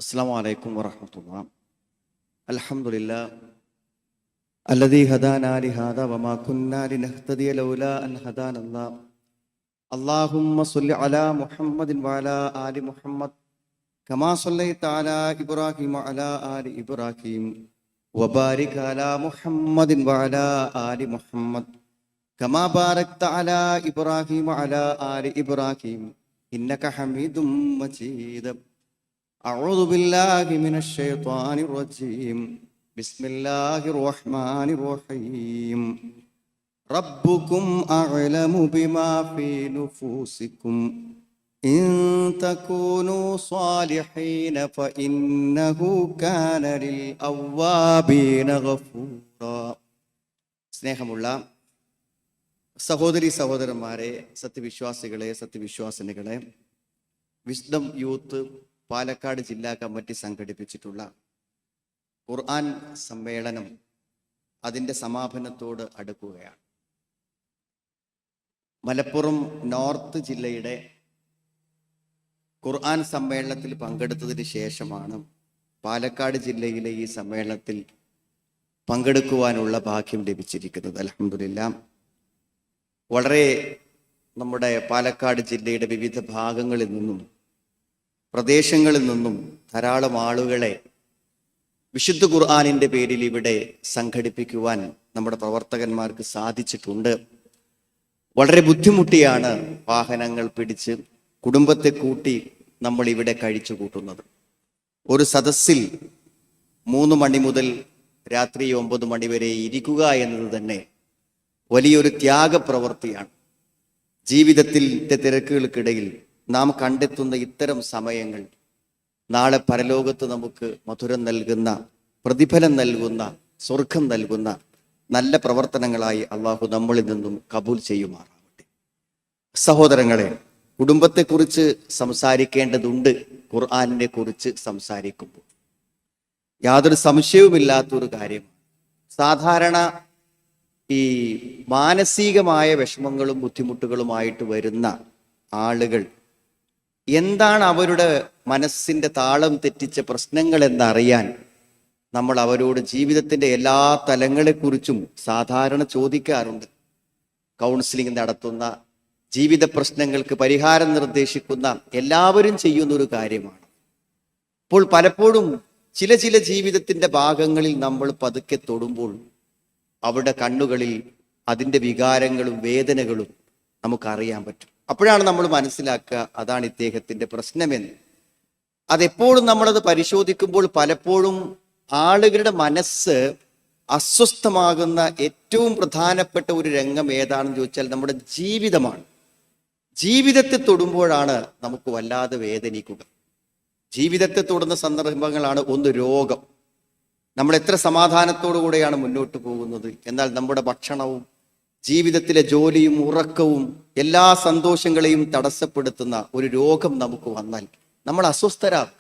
അസ്സലാമു അലൈക്കും വറഹ്മത്തുള്ളാഹി. അൽഹംദുലില്ലാഹ് അല്ലദീ ഹദാനാ ലിഹാദാ വമാ കുന്നാ ലിനഹ്തദിയ ലൗലാ അൻ ഹദാനല്ലാഹ്. അല്ലാഹുമ്മ സ്വല്ലി അലാ മുഹമ്മദിൻ വഅലാ ആലി മുഹമ്മദ് കമാ സ്വല്ലൈത അലാ ഇബ്രാഹീം വഅലാ ആലി ഇബ്രാഹീം വബാരിക് അലാ മുഹമ്മദിൻ വഅലാ ആലി മുഹമ്മദ് കമാ ബാരക്ത അലാ ഇബ്രാഹീം വഅലാ ആലി ഇബ്രാഹീം ഇന്നക ഹമീദും മജീദ്. أعوذ بالله من الشيطان الرجيم. بسم الله الرحمن الرحيم. ربكم أعلم بما في نفوسكم إن تكونوا صالحين فإنه كان للأوابين غفورا. സ്നേഹമുള്ള സഹോദരി സഹോദരന്മാരെ, സത്യവിശ്വാസികളെ, സത്യവിശ്വാസിനികളെ, വിസ്ഡം യൂത്ത് പാലക്കാട് ജില്ലാ കമ്മിറ്റി സംഘടിപ്പിച്ചിട്ടുള്ള ഖുർആൻ സമ്മേളനം അതിൻ്റെ സമാപനത്തോട് അടുക്കുകയാണ്. മലപ്പുറം നോർത്ത് ജില്ലയുടെ ഖുർആൻ സമ്മേളനത്തിൽ പങ്കെടുത്തതിന് ശേഷമാണ് പാലക്കാട് ജില്ലയിലെ ഈ സമ്മേളനത്തിൽ പങ്കെടുക്കുവാനുള്ള ഭാഗ്യം ലഭിച്ചിരിക്കുന്നത്. അൽഹംദുലില്ലാഹ്. വളരെ നമ്മുടെ പാലക്കാട് ജില്ലയുടെ വിവിധ ഭാഗങ്ങളിൽ നിന്നും പ്രദേശങ്ങളിൽ നിന്നും ധാരാളം ആളുകളെ വിശുദ്ധ ഖുർആനിൻ്റെ പേരിൽ ഇവിടെ സംഘടിപ്പിക്കുവാൻ നമ്മുടെ പ്രവർത്തകന്മാർക്ക് സാധിച്ചിട്ടുണ്ട്. വളരെ ബുദ്ധിമുട്ടിയാണ് വാഹനങ്ങൾ പിടിച്ച് കുടുംബത്തെ കൂട്ടി നമ്മൾ ഇവിടെ കഴിച്ചു കൂട്ടുന്നത്. ഒരു സദസ്സിൽ 3 മണി മുതൽ രാത്രി 9 മണി വരെ ഇരിക്കുക എന്നത് തന്നെ വലിയൊരു ത്യാഗപ്രവൃത്തിയാണ്. ജീവിതത്തിൻ്റെ തിരക്കുകൾക്കിടയിൽ നാം കണ്ടെത്തുന്ന ഇത്തരം സമയങ്ങൾ നാളെ പരലോകത്ത് നമുക്ക് മധുരം നൽകുന്ന, പ്രതിഫലം നൽകുന്ന, സ്വർഗം നൽകുന്ന നല്ല പ്രവർത്തനങ്ങളായി അള്ളാഹു നമ്മളിൽ നിന്നും കബൂൽ ചെയ്യുമാറാവട്ടെ. സഹോദരങ്ങളെ, കുടുംബത്തെക്കുറിച്ച് സംസാരിക്കേണ്ടതുണ്ട്. ഖുർആനിനെ കുറിച്ച് സംസാരിക്കുമ്പോൾ യാതൊരു സംശയവുമില്ലാത്തൊരു കാര്യമാണ്. സാധാരണ ഈ മാനസികമായ വിഷമങ്ങളും ബുദ്ധിമുട്ടുകളുമായിട്ട് വരുന്ന ആളുകൾ എന്താണ് അവരുടെ മനസ്സിൻ്റെ താളം തെറ്റിച്ച പ്രശ്നങ്ങൾ എന്നറിയാൻ നമ്മൾ അവരോട് ജീവിതത്തിൻ്റെ എല്ലാ തലങ്ങളെക്കുറിച്ചും സാധാരണ ചോദിക്കാറുണ്ട്. കൗൺസിലിംഗ് നടത്തുന്ന, ജീവിത പ്രശ്നങ്ങൾക്ക് പരിഹാരം നിർദ്ദേശിക്കുന്ന എല്ലാവരും ചെയ്യുന്നൊരു കാര്യമാണ്. അപ്പോൾ പലപ്പോഴും ചില ജീവിതത്തിൻ്റെ ഭാഗങ്ങളിൽ നമ്മൾ പതുക്കെ തൊടുമ്പോൾ അവരുടെ കണ്ണുകളിൽ അതിൻ്റെ വികാരങ്ങളും വേദനകളും നമുക്കറിയാൻ പറ്റും. അപ്പോഴാണ് നമ്മൾ മനസ്സിലാക്കുക അതാണ് ഇദ്ദേഹത്തിൻ്റെ പ്രശ്നമെന്ന്. അതെപ്പോഴും നമ്മളത് പരിശോധിക്കുമ്പോൾ പലപ്പോഴും ആളുകളുടെ മനസ്സ് അസ്വസ്ഥമാകുന്ന ഏറ്റവും പ്രധാനപ്പെട്ട ഒരു രംഗം ഏതാണെന്ന് ചോദിച്ചാൽ നമ്മുടെ ജീവിതമാണ്. ജീവിതത്തെ തൊടുമ്പോഴാണ് നമുക്ക് വല്ലാതെ വേദനിക്കുക. ജീവിതത്തെ തൊടുന്ന സന്ദർഭങ്ങളാണ് ഒന്ന് രോഗം. നമ്മൾ എത്ര സമാധാനത്തോടു കൂടെയാണ് മുന്നോട്ട് പോകുന്നത്, എന്നാൽ നമ്മുടെ ഭക്ഷണവും ജീവിതത്തിലെ ജോലിയും ഉറക്കവും എല്ലാ സന്തോഷങ്ങളെയും തടസ്സപ്പെടുത്തുന്ന ഒരു രോഗം നമുക്ക് വന്നാൽ നമ്മൾ അസ്വസ്ഥരാകും.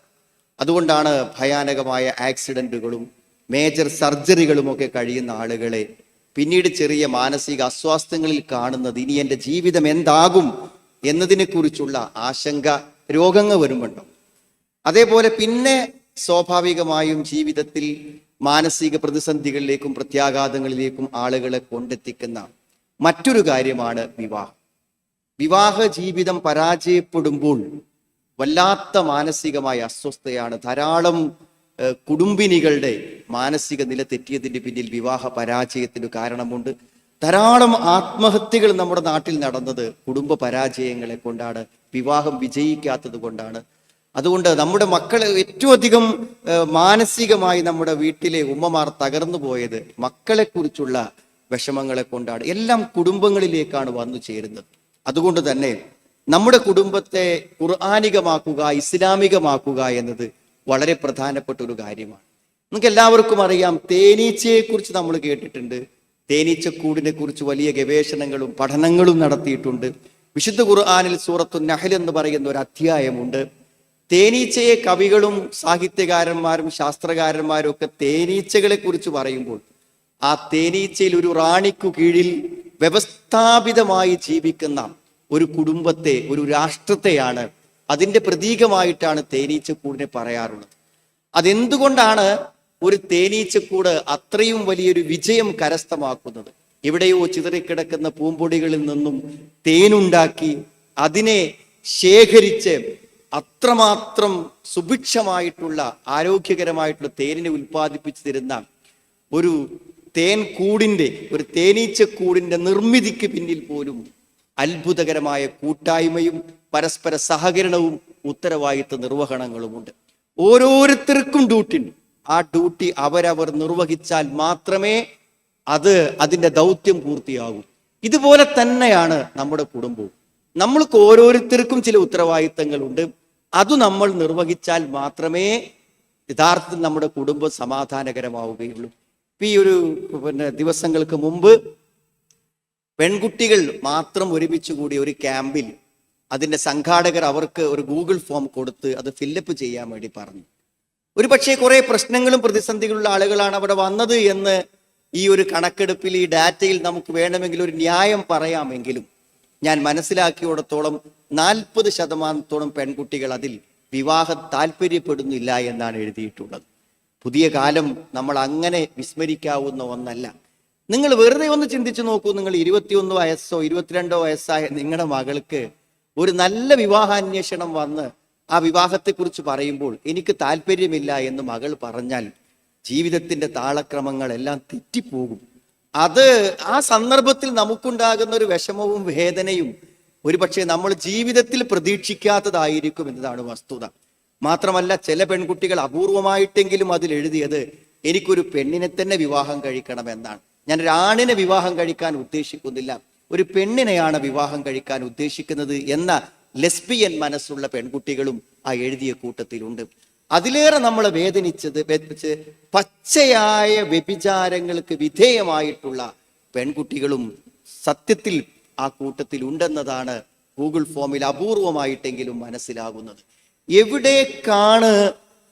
അതുകൊണ്ടാണ് ഭയാനകമായ ആക്സിഡന്റുകളും മേജർ സർജറികളും ഒക്കെ കഴിയുന്ന ആളുകളെ പിന്നീട് ചെറിയ മാനസിക അസ്വാസ്ഥ്യങ്ങളിൽ കാണുന്നത്. ഇനി എൻ്റെ ജീവിതം എന്താകും എന്നതിനെ കുറിച്ചുള്ള ആശങ്ക രോഗങ്ങൾ വരുമ്പോഴും. അതേപോലെ പിന്നെ സ്വാഭാവികമായും ജീവിതത്തിൽ മാനസിക പ്രതിസന്ധികളിലേക്കും പ്രത്യാഘാതങ്ങളിലേക്കും ആളുകളെ കൊണ്ടെത്തിക്കുന്ന മറ്റൊരു കാര്യമാണ് വിവാഹം. വിവാഹ ജീവിതം പരാജയപ്പെടുമ്പോൾ വല്ലാത്ത മാനസികമായ അസ്വസ്ഥതയാണ്. ധാരാളം കുടുംബിനികളുടെ മാനസിക നില തെറ്റിയതിൻ്റെ പിന്നിൽ വിവാഹ പരാജയത്തിന് കാരണമുണ്ട്. ധാരാളം ആത്മഹത്യകൾ നമ്മുടെ നാട്ടിൽ നടന്നത് കുടുംബ പരാജയങ്ങളെ കൊണ്ടാണ്, വിവാഹം വിജയിക്കാത്തത് കൊണ്ടാണ്. അതുകൊണ്ട് നമ്മുടെ മക്കളെ ഏറ്റവും അധികം മാനസികമായി നമ്മുടെ വീട്ടിലെ ഉമ്മമാർ തകർന്നു പോയത് മക്കളെ കുറിച്ചുള്ള വിഷമങ്ങളെ കൊണ്ടാണ്. എല്ലാം കുടുംബങ്ങളിലേക്കാണ് വന്നു ചേരുന്നത്. അതുകൊണ്ട് തന്നെ നമ്മുടെ കുടുംബത്തെ ഖുർആനികമാക്കുക, ഇസ്ലാമികമാക്കുക എന്നത് വളരെ പ്രധാനപ്പെട്ട ഒരു കാര്യമാണ്. നമുക്ക് എല്ലാവർക്കും അറിയാം, തേനീച്ചയെക്കുറിച്ച് നമ്മൾ കേട്ടിട്ടുണ്ട്. തേനീച്ചക്കൂടിനെ കുറിച്ച് വലിയ ഗവേഷണങ്ങളും പഠനങ്ങളും നടത്തിയിട്ടുണ്ട്. വിശുദ്ധ ഖുർആനിൽ സൂറത്തുൻ നഹ്ൽ എന്ന് പറയുന്ന ഒരു അധ്യായമുണ്ട്. തേനീച്ചയെ കവികളും സാഹിത്യകാരന്മാരും ശാസ്ത്രകാരന്മാരും ഒക്കെ തേനീച്ചകളെ കുറിച്ച് പറയുമ്പോൾ ആ തേനീച്ചയിൽ ഒരു റാണിക്കു കീഴിൽ വ്യവസ്ഥാപിതമായി ജീവിക്കുന്ന ഒരു കുടുംബത്തെ, ഒരു രാഷ്ട്രത്തെയാണ് അതിൻ്റെ പ്രതീകമായിട്ടാണ് തേനീച്ചക്കൂടിനെ പറയാറുള്ളത്. അതെന്തുകൊണ്ടാണ് ഒരു തേനീച്ചക്കൂട് അത്രയും വലിയൊരു വിജയം കരസ്ഥമാക്കുന്നത്? എവിടെയോ ചിതറിക്കിടക്കുന്ന പൂമ്പൊടികളിൽ നിന്നും തേനുണ്ടാക്കി അതിനെ ശേഖരിച്ച് അത്രമാത്രം സുഭിക്ഷമായിട്ടുള്ള ആരോഗ്യകരമായിട്ടുള്ള തേനിനെ ഉൽപ്പാദിപ്പിച്ചു തരുന്ന ഒരു ഒരു തേനീച്ചക്കൂടിന്റെ നിർമ്മിതിക്ക് പിന്നിൽ പോലും അത്ഭുതകരമായ കൂട്ടായ്മയും പരസ്പര സഹകരണവും ഉത്തരവാദിത്ത നിർവഹണങ്ങളുമുണ്ട്. ഓരോരുത്തർക്കും ഡ്യൂട്ടി ഉണ്ട്. ആ ഡ്യൂട്ടി അവരവർ നിർവഹിച്ചാൽ മാത്രമേ അതിന്റെ ദൗത്യം പൂർത്തിയാകൂ. ഇതുപോലെ തന്നെയാണ് നമ്മുടെ കുടുംബവും. നമ്മൾക്ക് ഓരോരുത്തർക്കും ചില ഉത്തരവാദിത്തങ്ങളുണ്ട്. അത് നമ്മൾ നിർവഹിച്ചാൽ മാത്രമേ യഥാർത്ഥത്തിൽ നമ്മുടെ കുടുംബം സമാധാനകരമാവുകയുള്ളൂ. ഈ ഒരു ദിവസങ്ങൾക്ക് മുമ്പ് പെൺകുട്ടികൾ മാത്രം ഒരുമിച്ച് കൂടി ഒരു ക്യാമ്പിൽ അതിന്റെ സംഘാടകർ അവർക്ക് ഒരു ഗൂഗിൾ ഫോം കൊടുത്ത് അത് ഫില്ലപ്പ് ചെയ്യാൻ വേണ്ടി പറഞ്ഞു. ഒരു പക്ഷേ കുറെ പ്രശ്നങ്ങളും പ്രതിസന്ധികളുള്ള ആളുകളാണ് അവിടെ വന്നത് എന്ന് ഈ ഒരു കണക്കെടുപ്പിൽ, ഈ ഡാറ്റയിൽ നമുക്ക് വേണമെങ്കിൽ ഒരു ന്യായം പറയാമെങ്കിലും ഞാൻ മനസ്സിലാക്കിയോടത്തോളം 40% പെൺകുട്ടികൾ അതിൽ വിവാഹം താല്പര്യപ്പെടുന്നില്ല എന്നാണ് എഴുതിയിട്ടുള്ളത്. പുതിയ കാലം നമ്മൾ അങ്ങനെ വിസ്മരിക്കാവുന്ന ഒന്നല്ല. നിങ്ങൾ വെറുതെ ഒന്ന് ചിന്തിച്ചു നോക്കൂ. നിങ്ങൾ 21 വയസ്സോ 22 വയസ്സായ നിങ്ങളുടെ മകൾക്ക് ഒരു നല്ല വിവാഹാന്വേഷണം വന്ന് ആ വിവാഹത്തെക്കുറിച്ച് പറയുമ്പോൾ എനിക്ക് താല്പര്യമില്ല എന്ന് മകൾ പറഞ്ഞാൽ ജീവിതത്തിന്റെ താളക്രമങ്ങളെല്ലാം തെറ്റിപ്പോകും. ആ സന്ദർഭത്തിൽ നമുക്കുണ്ടാകുന്ന ഒരു വിഷമവും വേദനയും ഒരുപക്ഷെ നമ്മൾ ജീവിതത്തിൽ പ്രതീക്ഷിക്കാത്തതായിരിക്കും എന്നതാണ് വസ്തുത. മാത്രമല്ല, ചില പെൺകുട്ടികൾ അപൂർവമായിട്ടെങ്കിലും അതിൽ എഴുതിയത് എനിക്കൊരു പെണ്ണിനെ തന്നെ വിവാഹം കഴിക്കണം എന്നാണ്. ഞാൻ ഒരു ആണിനെ വിവാഹം കഴിക്കാൻ ഉദ്ദേശിക്കുന്നില്ല, ഒരു പെണ്ണിനെയാണ് വിവാഹം കഴിക്കാൻ ഉദ്ദേശിക്കുന്നത് എന്ന ലെസ്ബിയൻ മനസ്സുള്ള പെൺകുട്ടികളും ആ എഴുതിയ കൂട്ടത്തിലുണ്ട്. അതിലേറെ നമ്മളെ വേദനിച്ചത് പച്ചയായ വ്യഭിചാരങ്ങൾക്ക് വിധേയമായിട്ടുള്ള പെൺകുട്ടികളും സത്യത്തിൽ ആ കൂട്ടത്തിൽ ഉണ്ടെന്നതാണ് ഗൂഗിൾ ഫോമിൽ അപൂർവമായിട്ടെങ്കിലും മനസ്സിലാകുന്നത്. എവിടേക്കാണ്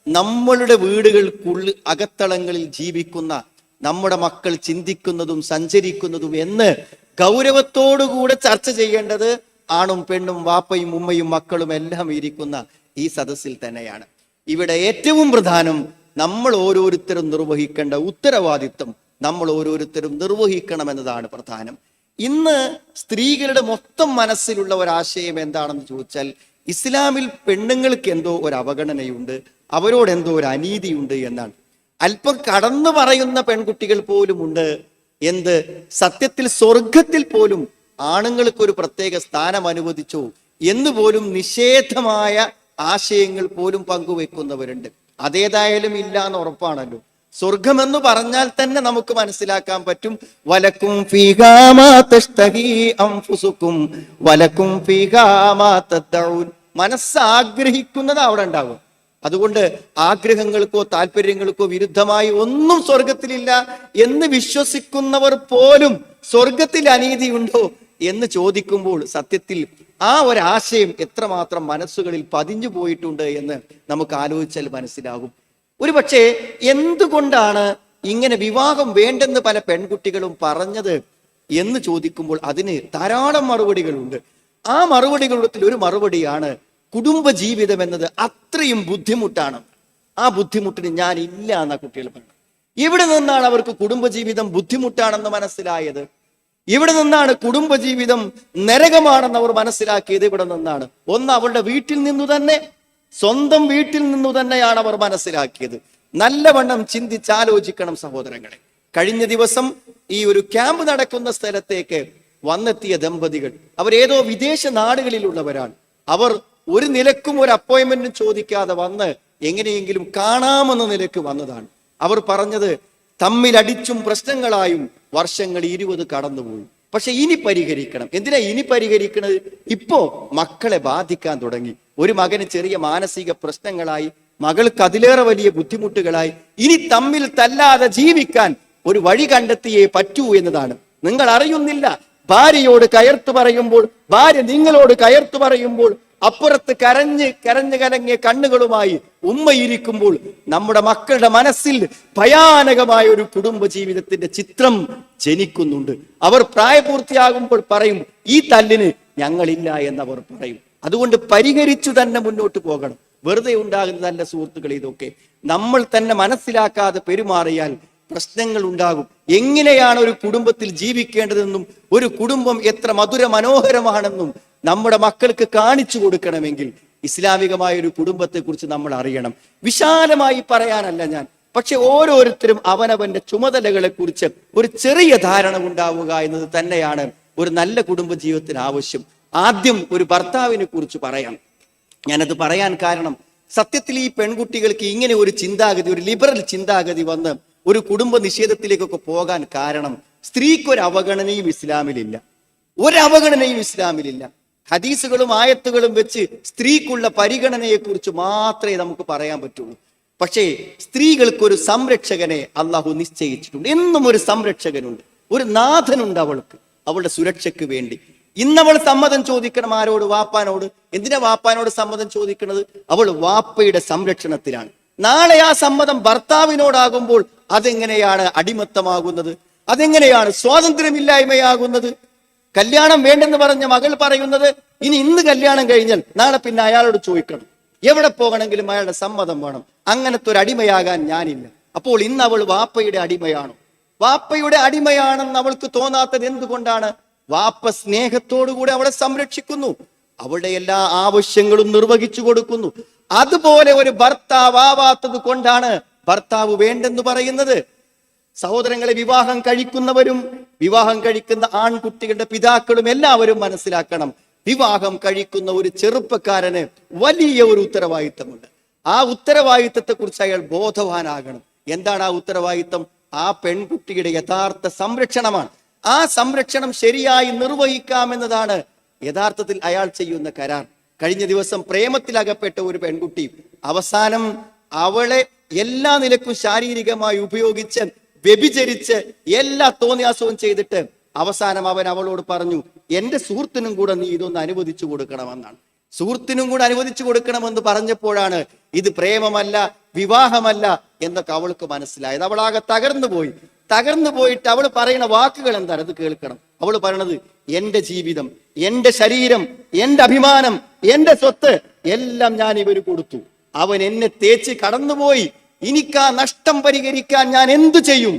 നമ്മളുടെ വീടുകൾക്കുള്ളിൽ അകത്തളങ്ങളിൽ ജീവിക്കുന്ന നമ്മുടെ മക്കൾ ചിന്തിക്കുന്നതും സഞ്ചരിക്കുന്നതും എന്ന് ഗൗരവത്തോടുകൂടെ ചർച്ച ചെയ്യേണ്ടത് ആണും പെണ്ണും വാപ്പയും ഉമ്മയും മക്കളും എല്ലാം ഇരിക്കുന്ന ഈ സദസ്സിൽ തന്നെയാണ്. ഇവിടെ ഏറ്റവും പ്രധാനം നമ്മൾ ഓരോരുത്തരും നിർവഹിക്കേണ്ട ഉത്തരവാദിത്വം നമ്മൾ ഓരോരുത്തരും നിർവഹിക്കണമെന്നതാണ് പ്രധാനം. ഇന്ന് സ്ത്രീകളുടെ മൊത്തം മനസ്സിലുള്ള ഒരാശയം എന്താണെന്ന് ചോദിച്ചാൽ, ഇസ്ലാമിൽ പെണ്ണുങ്ങൾക്ക് എന്തോ ഒരു അവഗണനയുണ്ട്, അവരോട് എന്തോ ഒരു അനീതിയുണ്ട് എന്നാണ്. അല്പം കടന്നു പറയുന്ന പെൺകുട്ടികൾ പോലുമുണ്ട്. സത്യത്തിൽ സ്വർഗത്തിൽ പോലും ആണുങ്ങൾക്ക് ഒരു പ്രത്യേക സ്ഥാനം അനുവദിച്ചോ എന്ന് പോലും നിഷേധമായ ആശയങ്ങൾ പോലും പങ്കുവെക്കുന്നവരുണ്ട്. അതേതായാലും ഇല്ല എന്ന് ഉറപ്പാണല്ലോ. സ്വർഗമെന്ന് പറഞ്ഞാൽ തന്നെ നമുക്ക് മനസ്സിലാക്കാൻ പറ്റും, വലക്കും ഫീഹാ മാ തഷ്തഹി അൻഫുസുക്കും വലക്കും ഫീഹാ മാ തദ്ഉൻ. മനസ്സ് ആഗ്രഹിക്കുന്നത് അവിടെ ഉണ്ടാകും. അതുകൊണ്ട് ആഗ്രഹങ്ങൾക്കോ താല്പര്യങ്ങൾക്കോ വിരുദ്ധമായി ഒന്നും സ്വർഗത്തിലില്ല എന്ന് വിശ്വസിക്കുന്നവർ പോലും സ്വർഗത്തിൽ അനീതിയുണ്ടോ എന്ന് ചോദിക്കുമ്പോൾ സത്യത്തിൽ ആ ഒരാശയം എത്രമാത്രം മനസ്സുകളിൽ പതിഞ്ഞു പോയിട്ടുണ്ട് എന്ന് നമുക്ക് ആലോചിച്ചാൽ മനസ്സിലാകും. ഒരു പക്ഷേ എന്തുകൊണ്ടാണ് ഇങ്ങനെ വിവാഹം വേണ്ടെന്ന് പല പെൺകുട്ടികളും പറഞ്ഞത് എന്ന് ചോദിക്കുമ്പോൾ അതിന് ധാരാളം മറുപടികളുണ്ട്. ആ മറുപടികളിൽ ഒരു മറുപടിയാണ്, കുടുംബജീവിതം എന്നത് അത്രയും ബുദ്ധിമുട്ടാണ്, ആ ബുദ്ധിമുട്ടിന് ഞാൻ ഇല്ല എന്ന കുട്ടികൾ പറഞ്ഞു. ഇവിടെ നിന്നാണ് അവർക്ക് കുടുംബജീവിതം ബുദ്ധിമുട്ടാണെന്ന് മനസ്സിലായത്? ഇവിടെ നിന്നാണ് കുടുംബജീവിതം നരകമാണെന്ന് അവർ മനസ്സിലാക്കിയത്? ഇവിടെ നിന്നാണ്. ഒന്ന്, അവരുടെ വീട്ടിൽ നിന്നു തന്നെ, സ്വന്തം വീട്ടിൽ നിന്നു തന്നെയാണ് അവർ മനസ്സിലാക്കിയത്. നല്ലവണ്ണം ചിന്തിച്ചാലോചിക്കണം സഹോദരങ്ങളെ. കഴിഞ്ഞ ദിവസം ഈ ഒരു ക്യാമ്പ് നടക്കുന്ന സ്ഥലത്തേക്ക് വന്നെത്തിയ ദമ്പതികൾ, അവരേതോ വിദേശ നാടുകളിലുള്ളവരാണ്. അവർ ഒരു നിലക്കും ഒരു അപ്പോയിന്റ്മെന്റും ചോദിക്കാതെ വന്ന് എങ്ങനെയെങ്കിലും കാണാമെന്ന നിലക്ക് വന്നതാണ്. അവർ പറഞ്ഞത്, തമ്മിലടിച്ചും പ്രശ്നങ്ങളായും വർഷങ്ങൾ 20 കടന്നുപോയി, പക്ഷെ ഇനി പരിഹരിക്കണം. എന്തിനാ ഇനി പരിഹരിക്കണത്? ഇപ്പോ മക്കളെ ബാധിക്കാൻ തുടങ്ങി. ഒരു മകന് ചെറിയ മാനസിക പ്രശ്നങ്ങളായി, മകൾക്ക് അതിലേറെ വലിയ ബുദ്ധിമുട്ടുകളായി. ഇനി തമ്മിൽ തല്ലാതെ ജീവിക്കാൻ ഒരു വഴി കണ്ടെത്തിയേ പറ്റൂ എന്നതാണ്. നിങ്ങൾ അറിയുന്നില്ല, ഭാര്യയോട് കയർത്തു പറയുമ്പോൾ, ഭാര്യ നിങ്ങളോട് കയർത്തു പറയുമ്പോൾ, അപ്പുറത്ത് കരഞ്ഞ് കലങ്ങിയ കണ്ണുകളുമായി ഉമ്മയിരിക്കുമ്പോൾ നമ്മുടെ മക്കളുടെ മനസ്സിൽ ഭയാനകമായ ഒരു കുടുംബ ജീവിതത്തിന്റെ ചിത്രം ജനിക്കുന്നുണ്ട്. അവർ പ്രായപൂർത്തിയാകുമ്പോൾ പറയും, ഈ തല്ലിന് ഞങ്ങളില്ല എന്നവർ പറയും. അതുകൊണ്ട് പരിഹരിച്ചു തന്നെ മുന്നോട്ട് പോകണം. വെറുതെ ഉണ്ടാകുന്നതല്ല സുഹൃത്തുക്കളെ. ഇതൊക്കെ നമ്മൾ തന്നെ മനസ്സിലാക്കാതെ പെരുമാറിയാൽ പ്രശ്നങ്ങൾ ഉണ്ടാകും. എങ്ങനെയാണ് ഒരു കുടുംബത്തിൽ ജീവിക്കേണ്ടതെന്നും ഒരു കുടുംബം എത്ര മധുര മനോഹരമാണെന്നും നമ്മുടെ മക്കൾക്ക് കാണിച്ചു കൊടുക്കണമെങ്കിൽ ഇസ്ലാമികമായ ഒരു കുടുംബത്തെ കുറിച്ച് നമ്മൾ അറിയണം. വിശാലമായി പറയാനല്ല ഞാൻ, പക്ഷെ ഓരോരുത്തരും അവനവന്റെ ചുമതലകളെ കുറിച്ച് ഒരു ചെറിയ ധാരണ ഉണ്ടാവുക എന്നത് തന്നെയാണ് ഒരു നല്ല കുടുംബ ജീവിതത്തിന് ആവശ്യം. ആദ്യം ഒരു ഭർത്താവിനെ കുറിച്ച് പറയാം. ഞാനത് പറയാൻ കാരണം, സത്യത്തിൽ ഈ പെൺകുട്ടികൾക്ക് ഇങ്ങനെ ഒരു ചിന്താഗതി, ഒരു ലിബറൽ ചിന്താഗതി വന്ന് ഒരു കുടുംബ നിഷേധത്തിലേക്കൊക്കെ പോകാൻ കാരണം, സ്ത്രീക്കൊരു അവഗണനയും ഇസ്ലാമിലില്ല, ഒരവഗണനയും ഇസ്ലാമിലില്ല. ഹദീസുകളും ആയത്തുകളും വെച്ച് സ്ത്രീക്കുള്ള പരിഗണനയെ കുറിച്ച് മാത്രമേ നമുക്ക് പറയാൻ പറ്റുള്ളൂ. പക്ഷേ സ്ത്രീകൾക്കൊരു സംരക്ഷകനെ അള്ളാഹു നിശ്ചയിച്ചിട്ടുണ്ട്. എന്നും ഒരു സംരക്ഷകനുണ്ട്, ഒരു നാഥനുണ്ട് അവൾക്ക്, അവളുടെ സുരക്ഷയ്ക്ക് വേണ്ടി. ഇന്നവൾ സമ്മതം ചോദിക്കണം. ആരോട്? വാപ്പാനോട്. എന്തിനാ വാപ്പാനോട് സമ്മതം ചോദിക്കുന്നത്? അവൾ വാപ്പയുടെ സംരക്ഷണത്തിലാണ്. നാളെ ആ സമ്മതം ഭർത്താവിനോടാകുമ്പോൾ അതെങ്ങനെയാണ് അടിമത്തമാകുന്നത്? അതെങ്ങനെയാണ് സ്വാതന്ത്ര്യമില്ലായ്മയാകുന്നത്? കല്യാണം വേണ്ടെന്ന് പറഞ്ഞ മകൾ പറയുന്നത്, ഇന്ന് കല്യാണം കഴിഞ്ഞാൽ നാളെ പിന്നെ അയാളോട് ചോദിക്കണം, എവിടെ പോകണമെങ്കിലും അയാളുടെ സമ്മതം വേണം. അങ്ങനത്തെ ഒരു അടിമയാകാൻ ഞാനില്ല. അപ്പോൾ ഇന്ന് അവൾ വാപ്പയുടെ അടിമയാണോ? വാപ്പയുടെ അടിമയാണെന്ന് അവൾക്ക് തോന്നാത്തത് എന്തുകൊണ്ടാണ്? വാപ്പ സ്നേഹത്തോടുകൂടി അവളെ സംരക്ഷിക്കുന്നു, അവളുടെ എല്ലാ ആവശ്യങ്ങളും നിർവഹിച്ചു കൊടുക്കുന്നു. അതുപോലെ ഒരു ഭർത്താവ് ആവാത്തത് കൊണ്ടാണ് ഭർത്താവ് വേണ്ടെന്ന് പറയുന്നത്. സഹോദരങ്ങളെ, വിവാഹം കഴിക്കുന്നവരും വിവാഹം കഴിക്കുന്ന ആൺകുട്ടികളുടെ പിതാക്കളും എല്ലാവരും മനസ്സിലാക്കണം, വിവാഹം കഴിക്കുന്ന ഒരു ചെറുപ്പക്കാരന് വലിയ ഒരു ഉത്തരവാദിത്തമുണ്ട്. ആ ഉത്തരവാദിത്തത്തെ കുറിച്ച് അയാൾ ബോധവാനാകണം. എന്താണ് ആ ഉത്തരവാദിത്തം? ആ പെൺകുട്ടിയുടെ യഥാർത്ഥ സംരക്ഷണമാണ്. ആ സംരക്ഷണം ശരിയായി നിർവഹിക്കാമെന്നതാണ് യഥാർത്ഥത്തിൽ അയാൾ ചെയ്യുന്ന കരാർ. കഴിഞ്ഞ ദിവസം പ്രേമത്തിലകപ്പെട്ട ഒരു പെൺകുട്ടി അവസാനം അവളെ എല്ലാ നിലക്കും ശാരീരികമായി ഉപയോഗിച്ച് വ്യഭിചരിച്ച് എല്ലാ തോന്നിയാസവും ചെയ്തിട്ട് അവസാനം അവൻ അവളോട് പറഞ്ഞു, എന്റെ സുഹൃത്തിനും കൂടെ നീ ഇതൊന്ന് അനുവദിച്ചു കൊടുക്കണമെന്നാണ്. സുഹൃത്തിനും കൂടെ അനുവദിച്ചു കൊടുക്കണമെന്ന് പറഞ്ഞപ്പോഴാണ് ഇത് പ്രേമമല്ല, വിവാഹമല്ല എന്നൊക്കെ അവൾക്ക് മനസ്സിലായത്. അവളാകെ തകർന്നു പോയിട്ട് അവൾ പറയുന്ന വാക്കുകൾ എന്താണ്? അത് കേൾക്കണം. അവൾ പറയണത്, എന്റെ ജീവിതം, എന്റെ ശരീരം, എന്റെ അഭിമാനം, എന്റെ സ്വത്ത് എല്ലാം ഞാൻ ഇവര് കൊടുത്തു. അവൻ എന്നെ തേച്ച് കടന്നുപോയി. എനിക്കാ നഷ്ടം പരിഹരിക്കാൻ ഞാൻ എന്തു ചെയ്യും?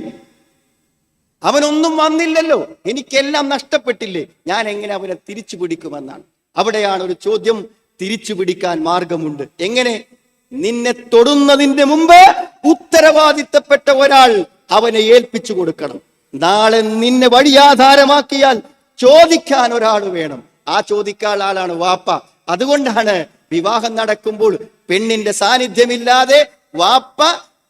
അവനൊന്നും വന്നില്ലല്ലോ, എനിക്കെല്ലാം നഷ്ടപ്പെട്ടില്ലേ, ഞാൻ എങ്ങനെ അവനെ തിരിച്ചു പിടിക്കുമെന്നാണ്. അവിടെയാണ് ഒരു ചോദ്യം. തിരിച്ചു പിടിക്കാൻ മാർഗമുണ്ട്. എങ്ങനെ? നിന്നെ തൊടുന്നതിന്റെ മുമ്പ് ഉത്തരവാദിത്തപ്പെട്ട ഒരാൾ അവനെ ഏൽപ്പിച്ചു കൊടുക്കണം. നാളെ നിന്നെ വഴിയാധാരമാക്കിയാൽ ചോദിക്കാൻ ഒരാൾ വേണം. ആ ചോദിക്കാൻ ആളാണ് വാപ്പ. അതുകൊണ്ടാണ് വിവാഹം നടക്കുമ്പോൾ പെണ്ണിന്റെ സാന്നിധ്യമില്ലാതെ വാപ്പ